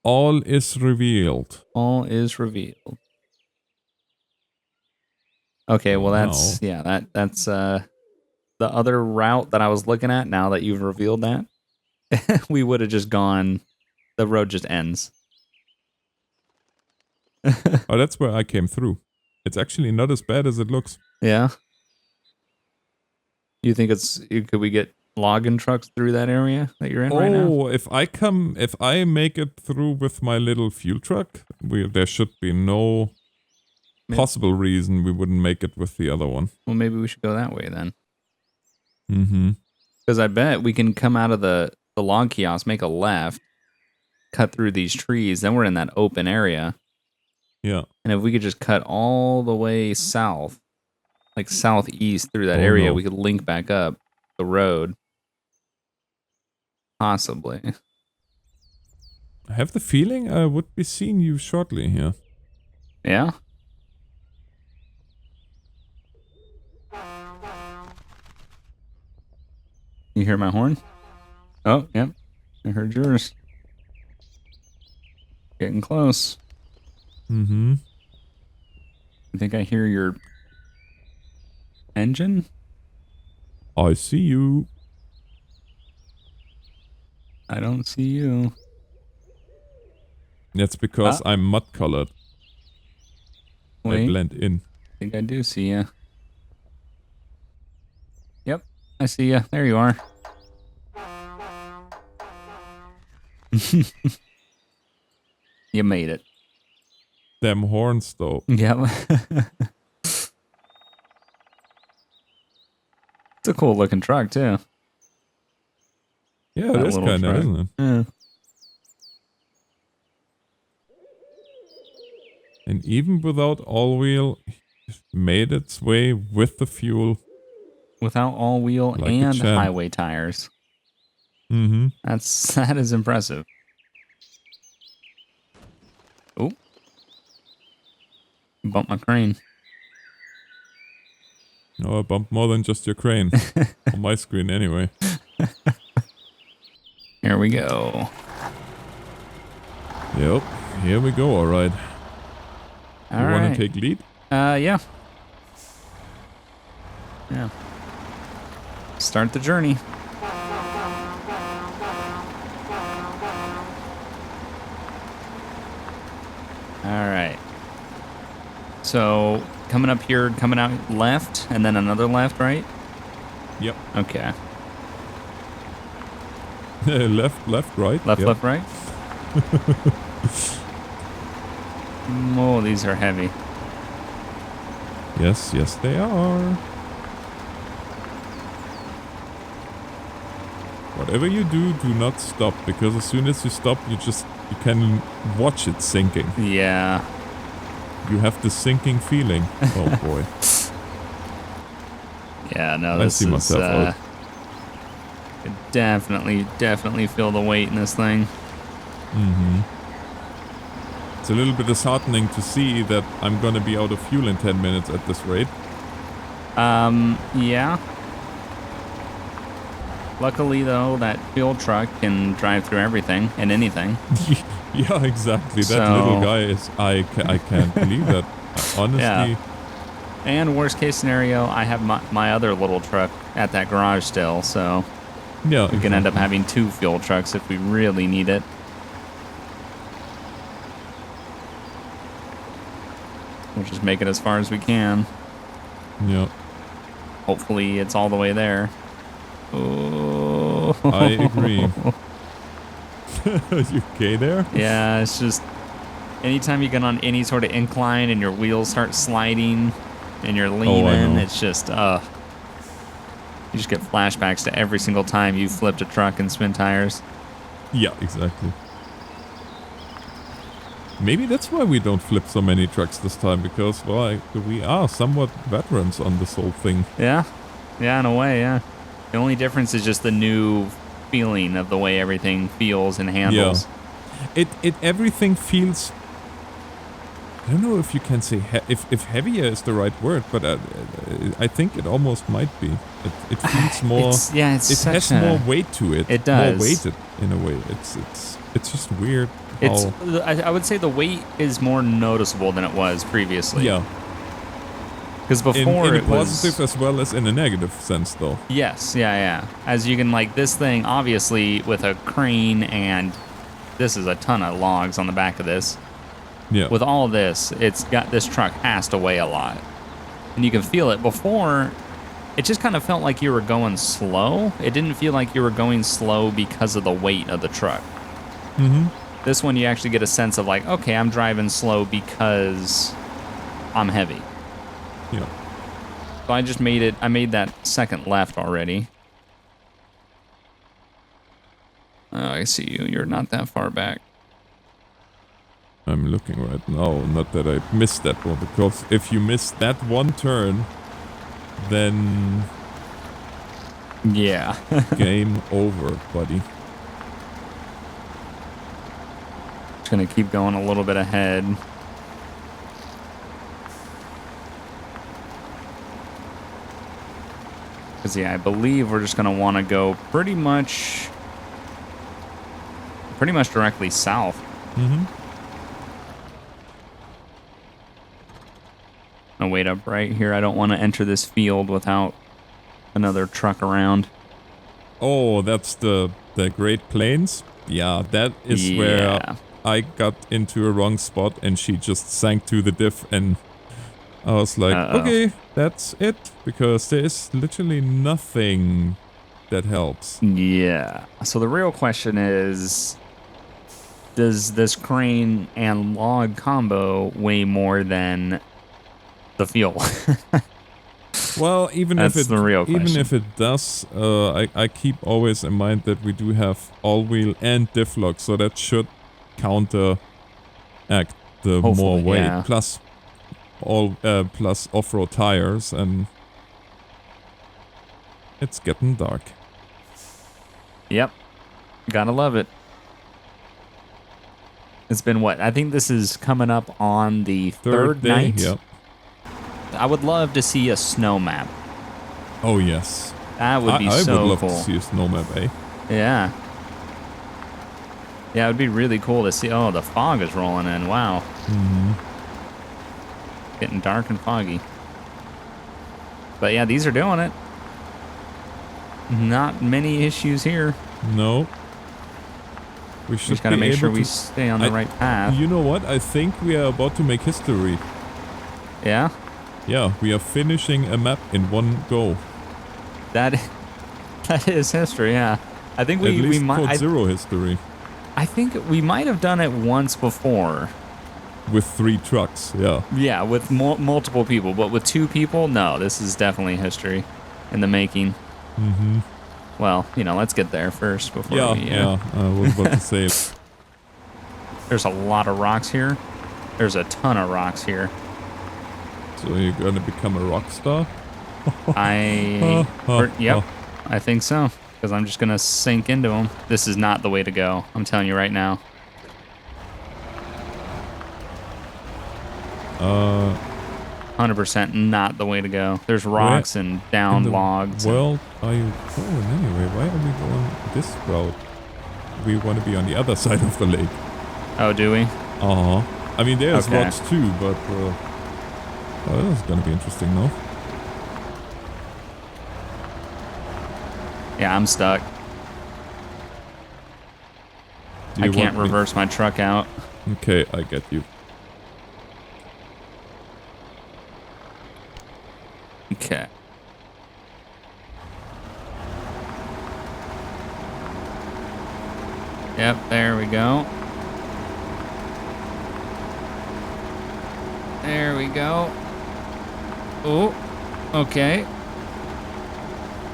All is revealed. All is revealed. Okay, well that's that's the other route that I was looking at. Now that you've revealed that, we would have just gone. The road just ends. Oh, that's where I came through. It's actually not as bad as it looks. Yeah. You think could we get logging trucks through that area that you're in right now? Oh, if I make it through with my little fuel truck, there should be no possible reason we wouldn't make it with the other one. Well, maybe we should go that way then. Mm-hmm. Because I bet we can come out of the log kiosk, make a left, cut through these trees, then we're in that open area. Yeah. And if we could just cut all the way south, like southeast through that area, we could link back up the road. Possibly. I have the feeling I would be seeing you shortly here. Yeah? You hear my horn? Oh, yep. I heard yours. Getting close. Mm-hmm. I think I hear your engine? I see you. I don't see you. That's because I'm mud colored. Wait. I blend in. I think I do see you. Yep, I see you. There you are. You made it. Them horns though. Yep. It's a cool looking truck too. Yeah, it is kind of, isn't it? Yeah. And even without all-wheel, it made its way with the fuel. Without all-wheel Like and highway tires. Mm-hmm. That is impressive. Oh. Bumped my crane. No, I bumped more than just your crane. On my screen anyway. Here we go. Yep, here we go, alright. You want to take lead? Yeah. Yeah. Start the journey. Alright. So, coming up here, coming out left, and then another left, right? Yep. Okay. left, right. Left, yep. left, right? Oh, these are heavy. Yes, yes they are. Whatever you do, do not stop, because as soon as you stop, you can watch it sinking. Yeah. You have the sinking feeling. Oh boy. Yeah, no, I this see myself out. Definitely feel the weight in this thing. Mm-hmm. It's a little bit disheartening to see that I'm gonna be out of fuel in 10 minutes at this rate. Yeah. Luckily, though, that fuel truck can drive through everything and anything. Yeah, exactly. That little guy is... I can't believe that. Honestly... Yeah. And worst case scenario, I have my other little truck at that garage still, so yeah, we can end up having 2 fuel trucks if we really need it. We'll just make it as far as we can. Yeah. Hopefully it's all the way there. Oh. I agree. You okay there? Yeah, it's just anytime you get on any sort of incline and your wheels start sliding and you're leaning, it's just, you just get flashbacks to every single time you flipped a truck and spin tires. Yeah, exactly. Maybe that's why we don't flip so many trucks this time, because, well, we are somewhat veterans on this whole thing. Yeah. Yeah, in a way, yeah. The only difference is just the new feeling of the way everything feels and handles. Yeah. Everything feels... I don't know if you can say... if heavier is the right word, but I think it almost might be. It feels more... it has more weight to it. It does. More weighted, in a way. It's just weird. I would say the weight is more noticeable than it was previously. Yeah. Because before in it was... positive as well as in a negative sense, though. Yes, yeah. As you can, like, this thing, obviously, with a crane, and this is a ton of logs on the back of this. Yeah. With all this, this truck has to weigh a lot. And you can feel it. Before, it just kind of felt like you were going slow. It didn't feel like you were going slow because of the weight of the truck. Mm-hmm. This one, you actually get a sense of like, okay, I'm driving slow because I'm heavy. Yeah. So I made that second left already. Oh, I see you. You're not that far back. I'm looking right now. Not that I missed that one, because if you miss that one turn, then... Yeah. game over, buddy. Just gonna keep going a little bit ahead. Because, yeah, I believe we're just gonna want to go pretty much directly south. Mm-hmm. I'll wait up right here. I don't want to enter this field without another truck around. Oh, that's the Great Plains? Yeah, that is where I got into a wrong spot and she just sank to the diff, and I was like, okay, that's it, because there is literally nothing that helps. Yeah. So the real question is, does this crane and log combo weigh more than the fuel? Well, That's the real question. Even if it does, I keep always in mind that we do have all-wheel and diff lock, so that should counteract the more weight. Yeah. Plus off-road tires, and it's getting dark. Yep. Gotta love it. It's been what? I think this is coming up on the third day, night. Yep. I would love to see a snow map. Oh, yes. That would be I so would love cool. to see a snow map, eh? Yeah. Yeah, it would be really cool to see. Oh, the fog is rolling in. Wow. Mm-hmm. Getting dark and foggy. But yeah, these are doing it. Not many issues here. No. We should just gotta make sure we stay on the right path. You know what? I think we are about to make history. Yeah? Yeah, we are finishing a map in one go. That is history, yeah. I think we might Code Zero history. I think we might have done it once before. With 3 trucks, yeah. Yeah, with multiple people, but with 2 people, no. This is definitely history in the making. Mm-hmm. Well, let's get there first before we... Yeah, I was about to say it. There's a lot of rocks here. There's a ton of rocks here. So you're gonna become a rock star? Yep, I think so. Because I'm just gonna sink into them. This is not the way to go. I'm telling you right now. 100% not the way to go. There's rocks and down logs. Well, are you going anyway? Why are we going this route? We want to be on the other side of the lake. Oh, do we? Uh-huh. I mean, there's rocks too, but... oh, this is gonna be interesting, no? Yeah, I'm stuck. I can't reverse my truck out. Okay, I get you. Okay. Yep, there we go. There we go. Oh, okay.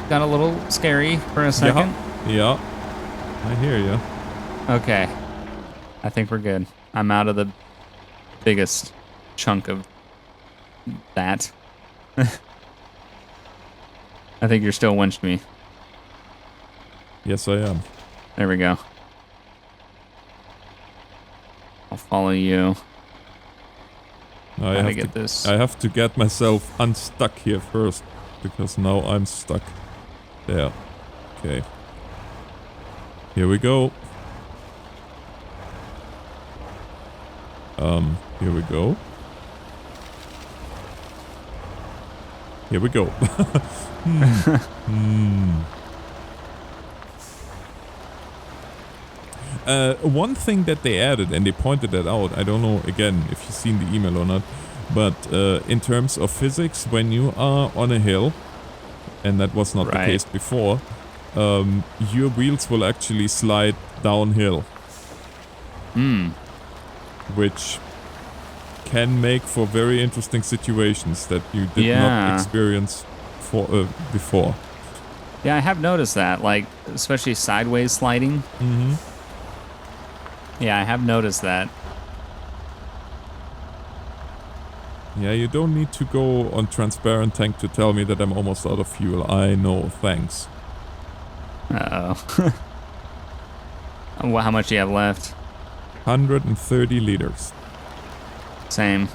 Got a little scary for a second. Yeah. I hear you. Okay. I think we're good. I'm out of the biggest chunk of that. I think you're still winched me. Yes, I am. There we go. I'll follow you. I have to get myself unstuck here first, because now I'm stuck. There. Okay. Here we go. Here we go. Here we go. One thing that they added, and they pointed that out, I don't know, again, if you've seen the email or not, but in terms of physics, when you are on a hill, and that was not the case before, your wheels will actually slide downhill. Which can make for very interesting situations that you did not experience before. Yeah, I have noticed that, like, especially sideways sliding. Mm-hmm. Yeah, I have noticed that. Yeah, you don't need to go on transparent tank to tell me that I'm almost out of fuel. I know, thanks. Uh-oh. Well, how much do you have left? 130 liters. Same.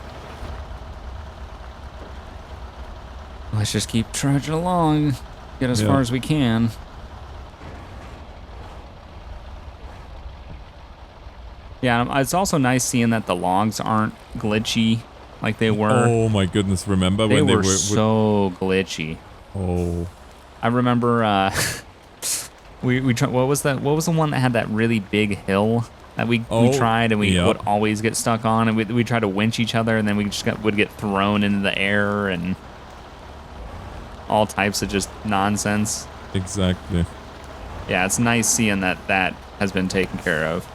Let's just keep trudging along. Get as far as we can. Yeah, it's also nice seeing that the logs aren't glitchy like they were. Oh my goodness, remember when they were so glitchy. Oh. I remember we tried, what was the one that had that really big hill that we tried and we would always get stuck on, and we tried to winch each other, and then we just would get thrown into the air and all types of just nonsense. Exactly. Yeah, it's nice seeing that has been taken care of.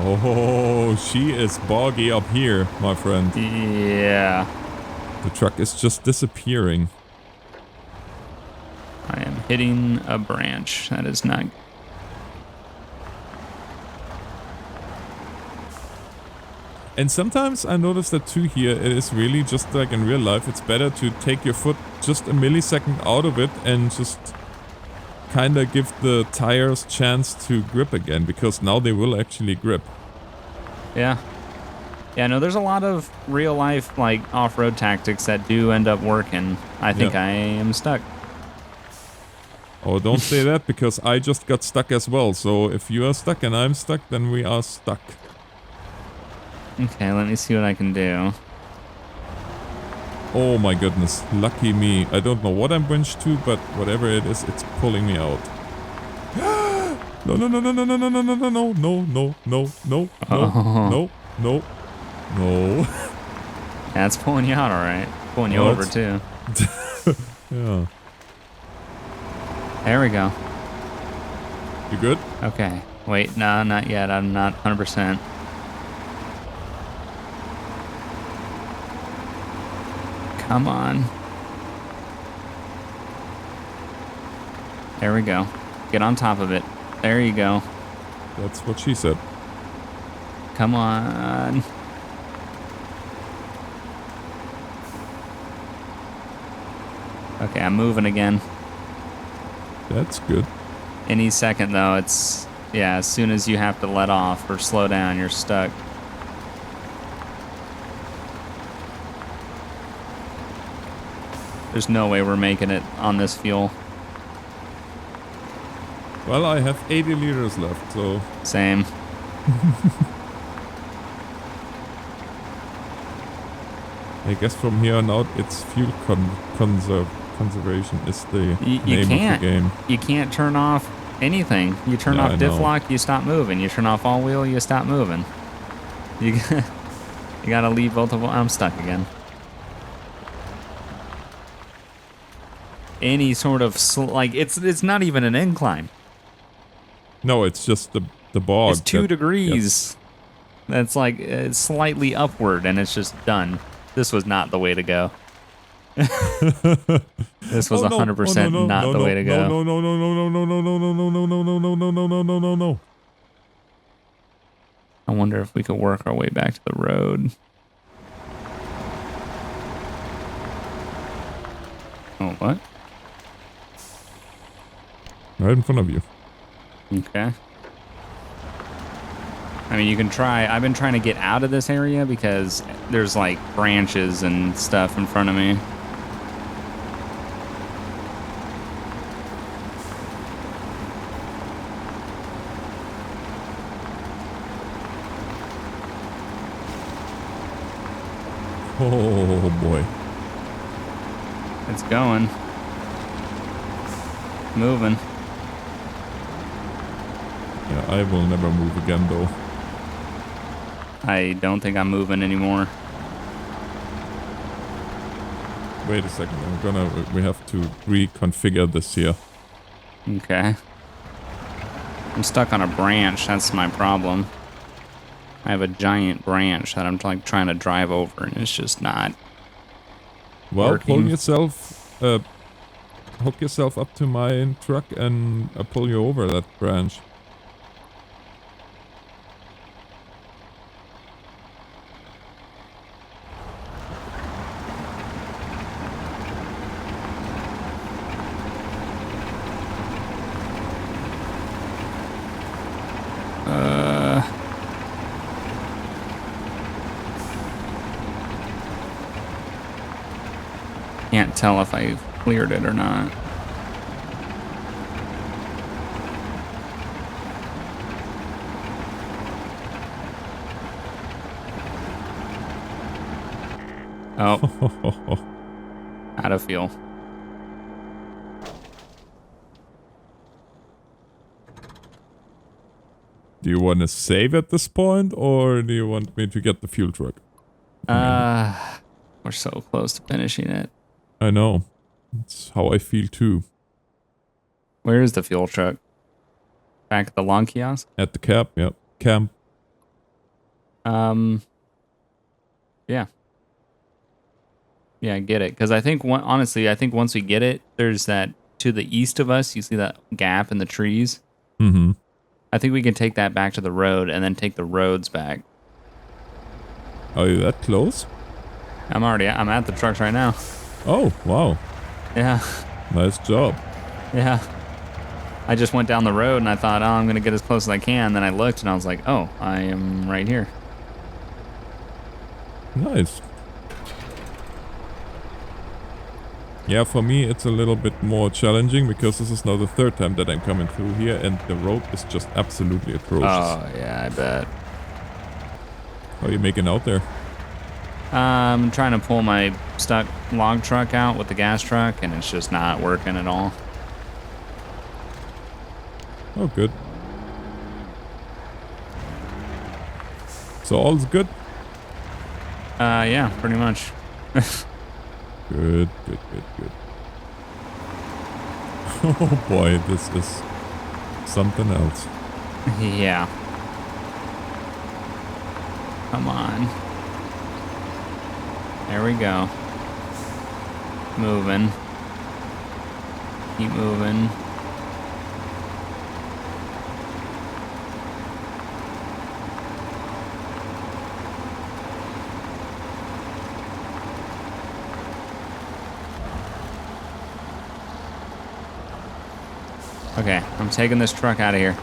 Oh, she is boggy up here, my friend. Yeah. The truck is just disappearing. I am hitting a branch. That is not... And sometimes I notice that too here, it is really just like in real life, it's better to take your foot just a millisecond out of it and just kind of give the tires chance to grip again, because now they will actually grip. Yeah. Yeah, no, there's a lot of real life, like, off-road tactics that do end up working. I think I am stuck. Oh, don't say that, because I just got stuck as well. So if you are stuck and I'm stuck, then we are stuck. Okay, let me see what I can do. Oh my goodness, lucky me. I don't know what I'm winched to, but whatever it is, it's pulling me out. No, no, no, no, no, no, no, no, no, no, no, no, no, no, no, no, no. That's pulling you out, all right. Pulling you over, too. Yeah. There we go. You good? Okay. Wait, no, not yet. I'm not 100%. Come on. There we go. Get on top of it. There you go. That's what she said. Come on. Okay, I'm moving again. That's good. Any second, though, it's Yeah, as soon as you have to let off or slow down, you're stuck. There's no way we're making it on this fuel. Well, I have 80 liters left, so... Same. I guess from here on out, it's fuel conservation is the name of the game. You can't turn off anything. You turn off diff lock, you stop moving. You turn off all wheel, you stop moving. You gotta leave both of them. I'm stuck again. Any sort of like it's not even an incline. No, it's just the bog. It's 2 degrees. That's like slightly upward, and it's just done. This was not the way to go. This was 100% not the way to go. No. I wonder if we could work our way back to the road. Oh, what? Right in front of you. Okay. I mean, you can try. I've been trying to get out of this area because there's like branches and stuff in front of me. Oh boy. It's going. Moving. Yeah, I will never move again though. I don't think I'm moving anymore. Wait a second, we have to reconfigure this here. Okay. I'm stuck on a branch, that's my problem. I have a giant branch that I'm like trying to drive over and it's just not working. Pull yourself, hook yourself up to my truck and I'll pull you over that branch. Can't tell if I cleared it or not. Oh. Out of fuel. Do you want to save at this point, or do you want me to get the fuel truck? We're so close to finishing it. I know. That's how I feel too. Where is the fuel truck? Back at the lawn kiosk? At the camp, yep. Camp. Yeah. Yeah, I get it. Because I think, honestly, once we get it, there's that to the east of us, you see that gap in the trees? Mm-hmm. I think we can take that back to the road and then take the roads back. Are you that close? I'm at the trucks right now. Oh, wow. Yeah. Nice job. Yeah. I just went down the road and I thought, oh, I'm going to get as close as I can. Then I looked and I was like, oh, I am right here. Nice. Yeah, for me it's a little bit more challenging because this is now the third time that I'm coming through here and the road is just absolutely atrocious. Oh, yeah, I bet. How are you making out there? I'm trying to pull my stuck log truck out with the gas truck and it's just not working at all. Oh, good. So all's good? Yeah, pretty much. Good. Oh boy, this is something else. Yeah. Come on. There we go. Moving. Keep moving. Okay, I'm taking this truck out of here.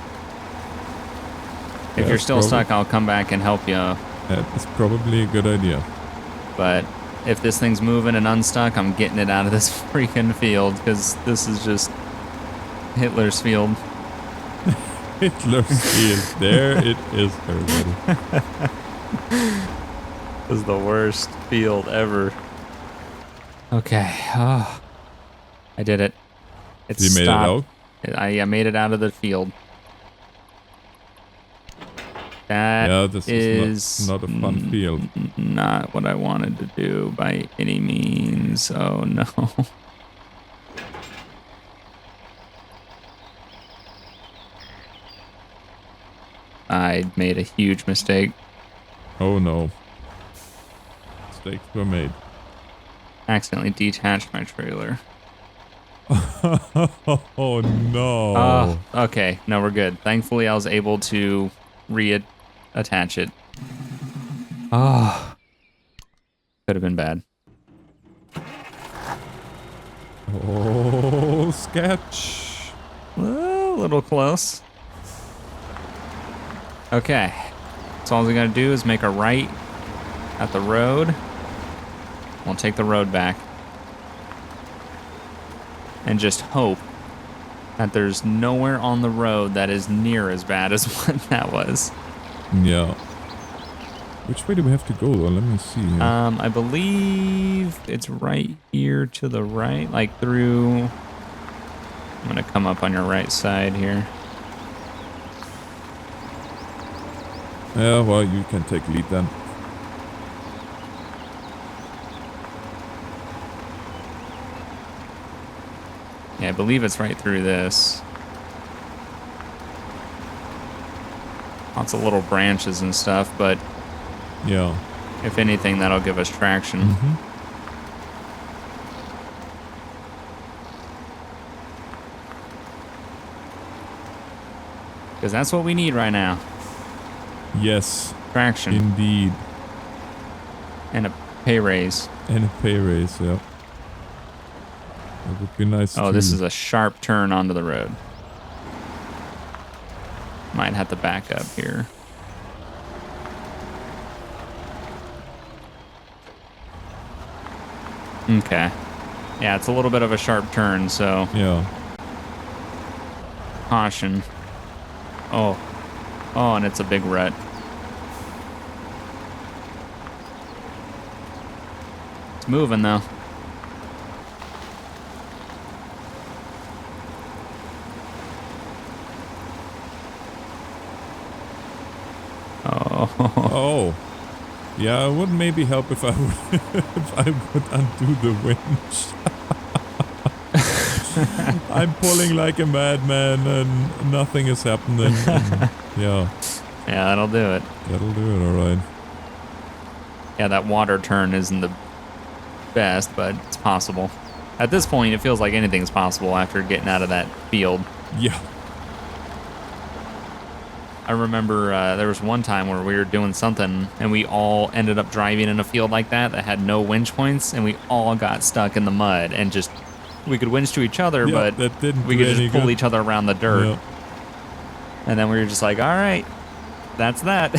If you're still stuck, I'll come back and help you. That's probably a good idea. But if this thing's moving and unstuck, I'm getting it out of this freaking field because this is just Hitler's field. Hitler's field. There it is, everybody. This is the worst field ever. Okay. Oh, I did it. You made it out? I made it out of the field. That this is not a fun field. Not what I wanted to do by any means. Oh no. I made a huge mistake. Oh no. Mistakes were made. Accidentally detached my trailer. Oh no. Okay. No, we're good. Thankfully, I was able to reattach it. Could have been bad. Oh, sketch. Well, a little close. Okay. So all we gotta do is make a right at the road. We'll take the road back. And just hope that there's nowhere on the road that is near as bad as what that was. Yeah. Which way do we have to go though? Let me see here. I believe it's right here to the right, like through... I'm gonna come up on your right side here. Yeah, well, you can take lead then. Yeah, I believe it's right through this. Lots of little branches and stuff, but yeah, if anything, that'll give us traction. Mm-hmm. Because that's what we need right now. Yes. Traction. Indeed. And a pay raise. And a pay raise, yeah. That would be nice too. Oh, this is a sharp turn onto the road. Might have to back up here. Okay. Yeah, it's a little bit of a sharp turn, so... Yeah. Caution. Oh. Oh, and it's a big rut. It's moving, though. Oh. Oh. Yeah, it would maybe help if I would if I would undo the winch. I'm pulling like a madman and nothing is happening. And yeah. Yeah, that'll do it. That'll do it, alright. Yeah, that water turn isn't the best, but it's possible. At this point, it feels like anything's possible after getting out of that field. Yeah. I remember there was one time where we were doing something and we all ended up driving in a field like that had no winch points, and we all got stuck in the mud and just, we could winch to each other, yeah, but that didn't we could just pull each other around the dirt. Yeah. And then we were just like, all right, that's that.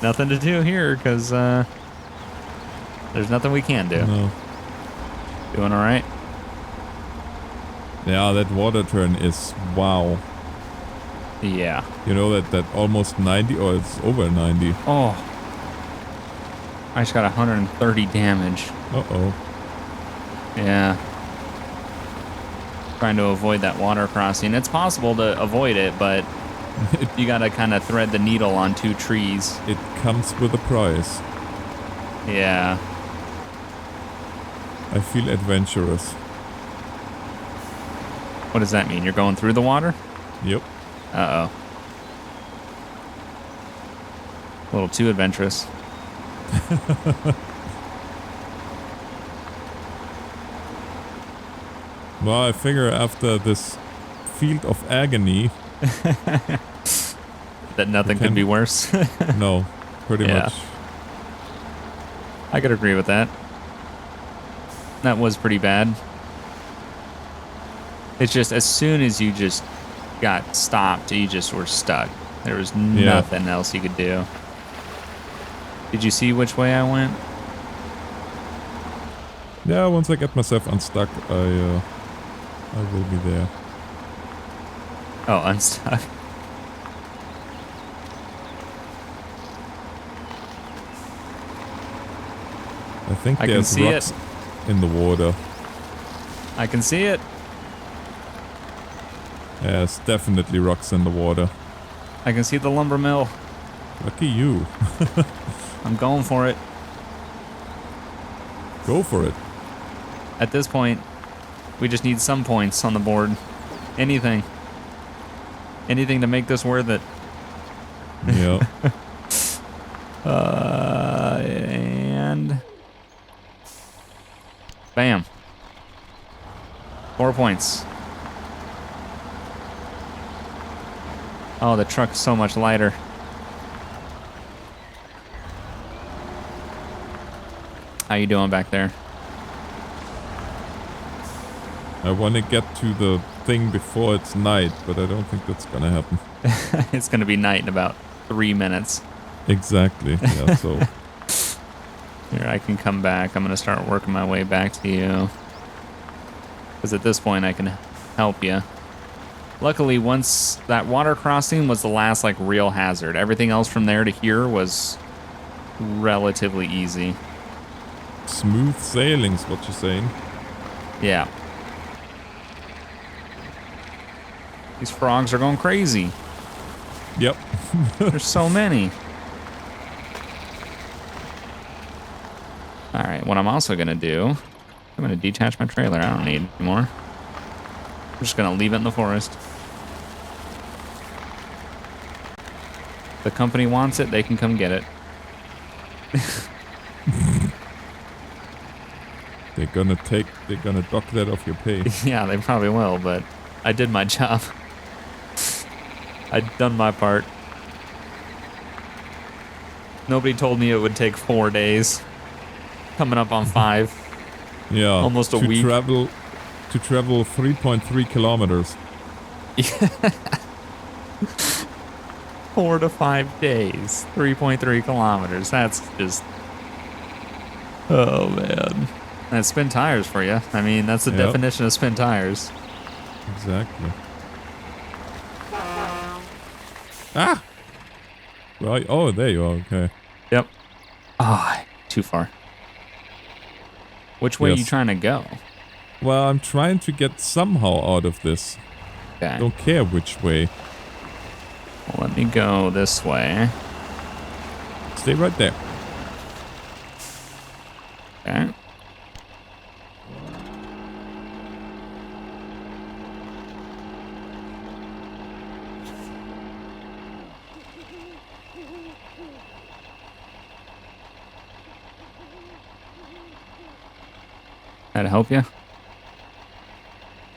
Nothing to do here because there's nothing we can do. No. Doing all right? Yeah, that water turn is wow. Yeah. You know that almost 90, or it's over 90. Oh. I just got 130 damage. Uh-oh. Yeah. Trying to avoid that water crossing. It's possible to avoid it, but you gotta kind of thread the needle on two trees. It comes with a price. Yeah. I feel adventurous. What does that mean? You're going through the water? Yep. Uh-oh. A little too adventurous. Well, I figure after this field of agony... that nothing could be worse? No, pretty much. I could agree with that. That was pretty bad. It's just as soon as you just got stopped, you just were stuck. There was nothing else you could do. Did you see which way I went? Yeah, once I get myself unstuck, I will be there. Oh, unstuck. I think there's rocks in the water. I can see it. There's definitely rocks in the water. I can see the lumber mill. Lucky you. I'm going for it. Go for it. At this point, we just need some points on the board. Anything. Anything to make this worth it. Yeah. And... Bam. 4 points. Oh, the truck's so much lighter. How you doing back there? I want to get to the thing before it's night, but I don't think that's gonna happen. It's gonna be night in about 3 minutes. Exactly. Yeah, so... Here, I can come back. I'm gonna start working my way back to you. Because at this point, I can help you. Luckily, once that water crossing was the last, like, real hazard. Everything else from there to here was relatively easy. Smooth sailing's what you're saying. Yeah. These frogs are going crazy. Yep. There's so many. Alright, what I'm also going to do, I'm going to detach my trailer. I don't need it anymore. I'm just going to leave it in the forest. The company wants it, they can come get it. They're gonna dock that off your pay. Yeah, they probably will, but I did my job. I'd done my part. Nobody told me it would take 4 days. Coming up on 5. Yeah. Almost a week. To travel 3.3 kilometers. 4 to 5 days. 3.3 kilometers. That's just... Oh, man. That's spin tires for you. I mean, that's the definition of spin tires. Exactly. Ah! Right. Oh, there you are. Okay. Yep. Ah, too far. Which way are you trying to go? Well, I'm trying to get somehow out of this. Okay. Don't care which way. Well, let me go this way. Stay right there. Okay. That help you?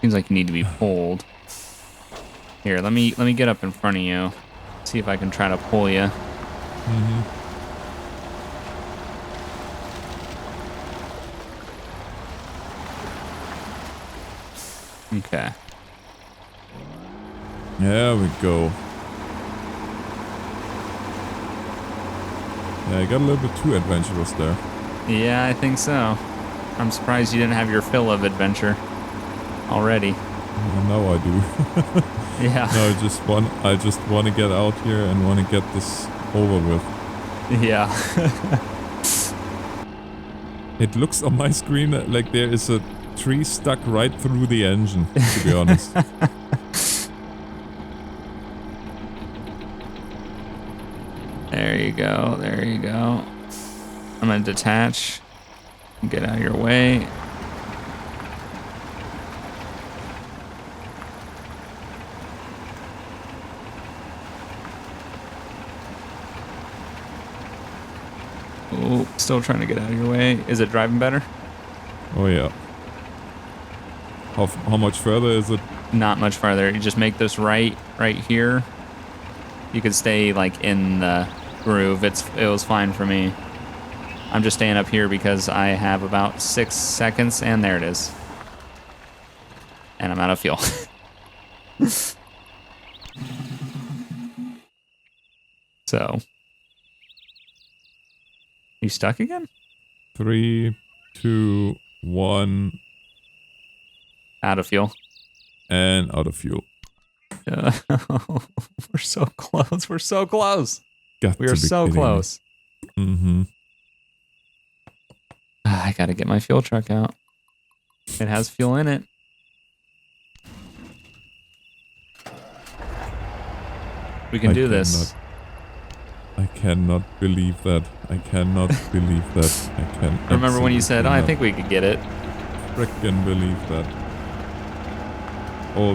Seems like you need to be pulled. Here, let me get up in front of you. See if I can try to pull you. Mm-hmm. Okay. There we go. Yeah, I got a little bit too adventurous there. Yeah, I think so. I'm surprised you didn't have your fill of adventure already. Well, now I do. Yeah. No, I just want to get out here and want to get this over with. Yeah. It looks on my screen like there is a tree stuck right through the engine, to be honest. There you go. There you go. I'm going to detach. Get out of your way. Oh, still trying to get out of your way. Is it driving better? Oh yeah. How much further is it? Not much farther. You just make this right here. You could stay like in the groove. It was fine for me. I'm just staying up here because I have about 6 seconds, and there it is. And I'm out of fuel. So, you stuck again? 3, 2, 1, Out of fuel. and out of fuel. We're so close. We're so close. Got We to are be so kidding me. close. Mm-hmm. I gotta get my fuel truck out. It has fuel in it. We can do this. I cannot believe that. I cannot believe that. I can. Remember when you said, I absolutely think we could get it? not frickin' believe that. Oh,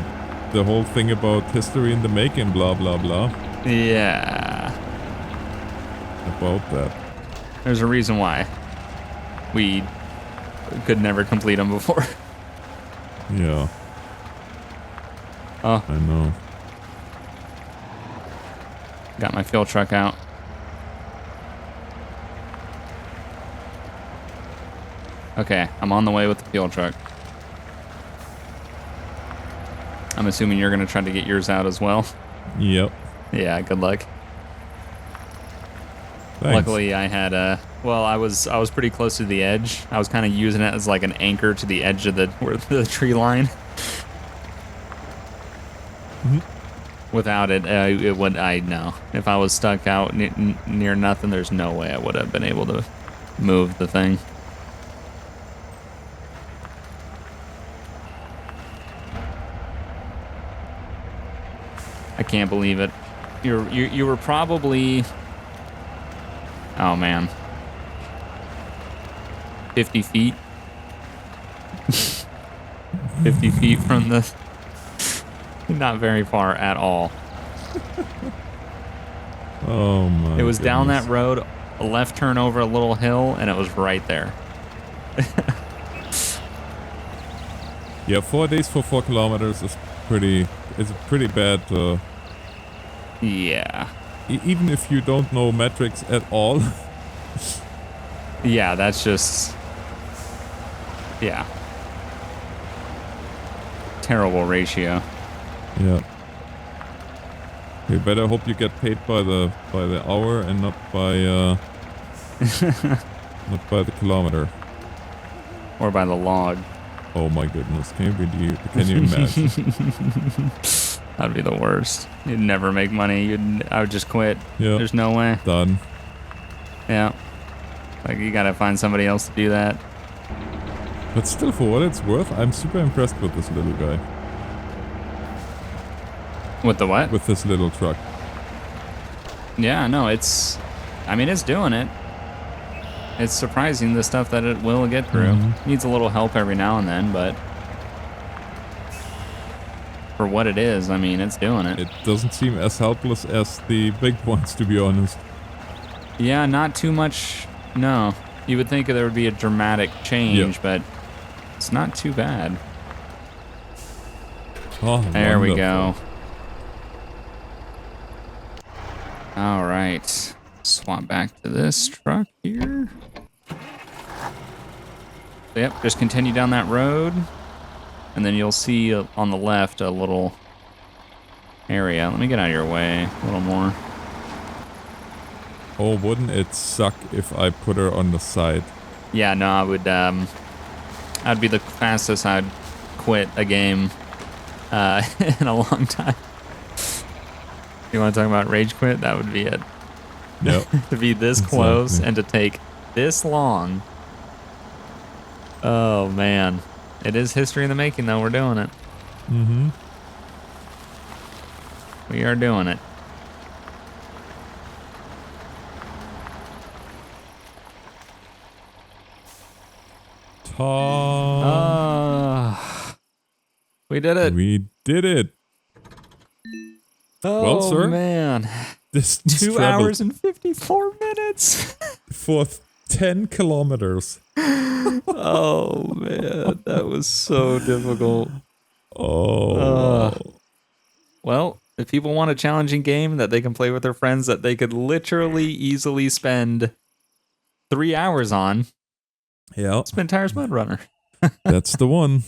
the whole thing about history in the making, blah blah blah. Yeah. About that. There's a reason why we could never complete them before. Yeah. Oh, I know. got my fuel truck out. Okay, I'm on the way with the fuel truck. I'm assuming you're going to try to get yours out as well. Yep. Yeah, good luck. Thanks. Luckily, I had well, I was pretty close to the edge. I was kind of using it as like an anchor to the edge of the tree line. Without it, it would. I know if I was stuck out near nothing, there's no way I would have been able to move the thing. I can't believe it. You were probably, oh man, 50 feet. 50 feet from the, not very far at all. Oh my. It was down goodness. that road, a left turn over a little hill, and it was right there. Yeah, 4 days for 4 kilometers is pretty. It's pretty bad. Yeah. Even if you don't know metrics at all. Yeah, that's just, yeah. Terrible ratio. Yeah. You better hope you get paid by the hour and not by not by the kilometer. Or by the log. Oh my goodness! Can you imagine? That'd be the worst. You'd never make money. I would just quit. Yeah. There's no way. Done. Yeah. Like, you gotta find somebody else to do that. But still, for what it's worth, I'm super impressed with this little guy. With the what? With this little truck. Yeah, no, it's doing it. It's surprising the stuff that it will get through. Needs a little help every now and then, but for what it is, I mean, it's doing it. It doesn't seem as helpless as the big ones, to be honest. Yeah, not too much. No. You would think there would be a dramatic change, but it's not too bad. Oh, there we wonderful. go. All right. Swap back to this truck here. Yep, just continue down that road. And then you'll see on the left a little area. Let me get out of your way a little more. Oh, wouldn't it suck if I put her on the side? Yeah, no, I would, I'd be the fastest I'd quit a game in a long time. You want to talk about rage quit? That would be it. Yep. To be this close Exactly. and to take this long. Oh, man. It is history in the making, though. We're doing it. Mm-hmm. We are doing it. We did it. We did it. Oh, Well, sir. man. This 2 traveled hours and 54 minutes. for 10 kilometers. Oh, man. That was so difficult. Oh. Well, if people want a challenging game that they can play with their friends that they could literally easily spend 3 hours on, Yeah. Spin Tires Mudrunner. That's the one.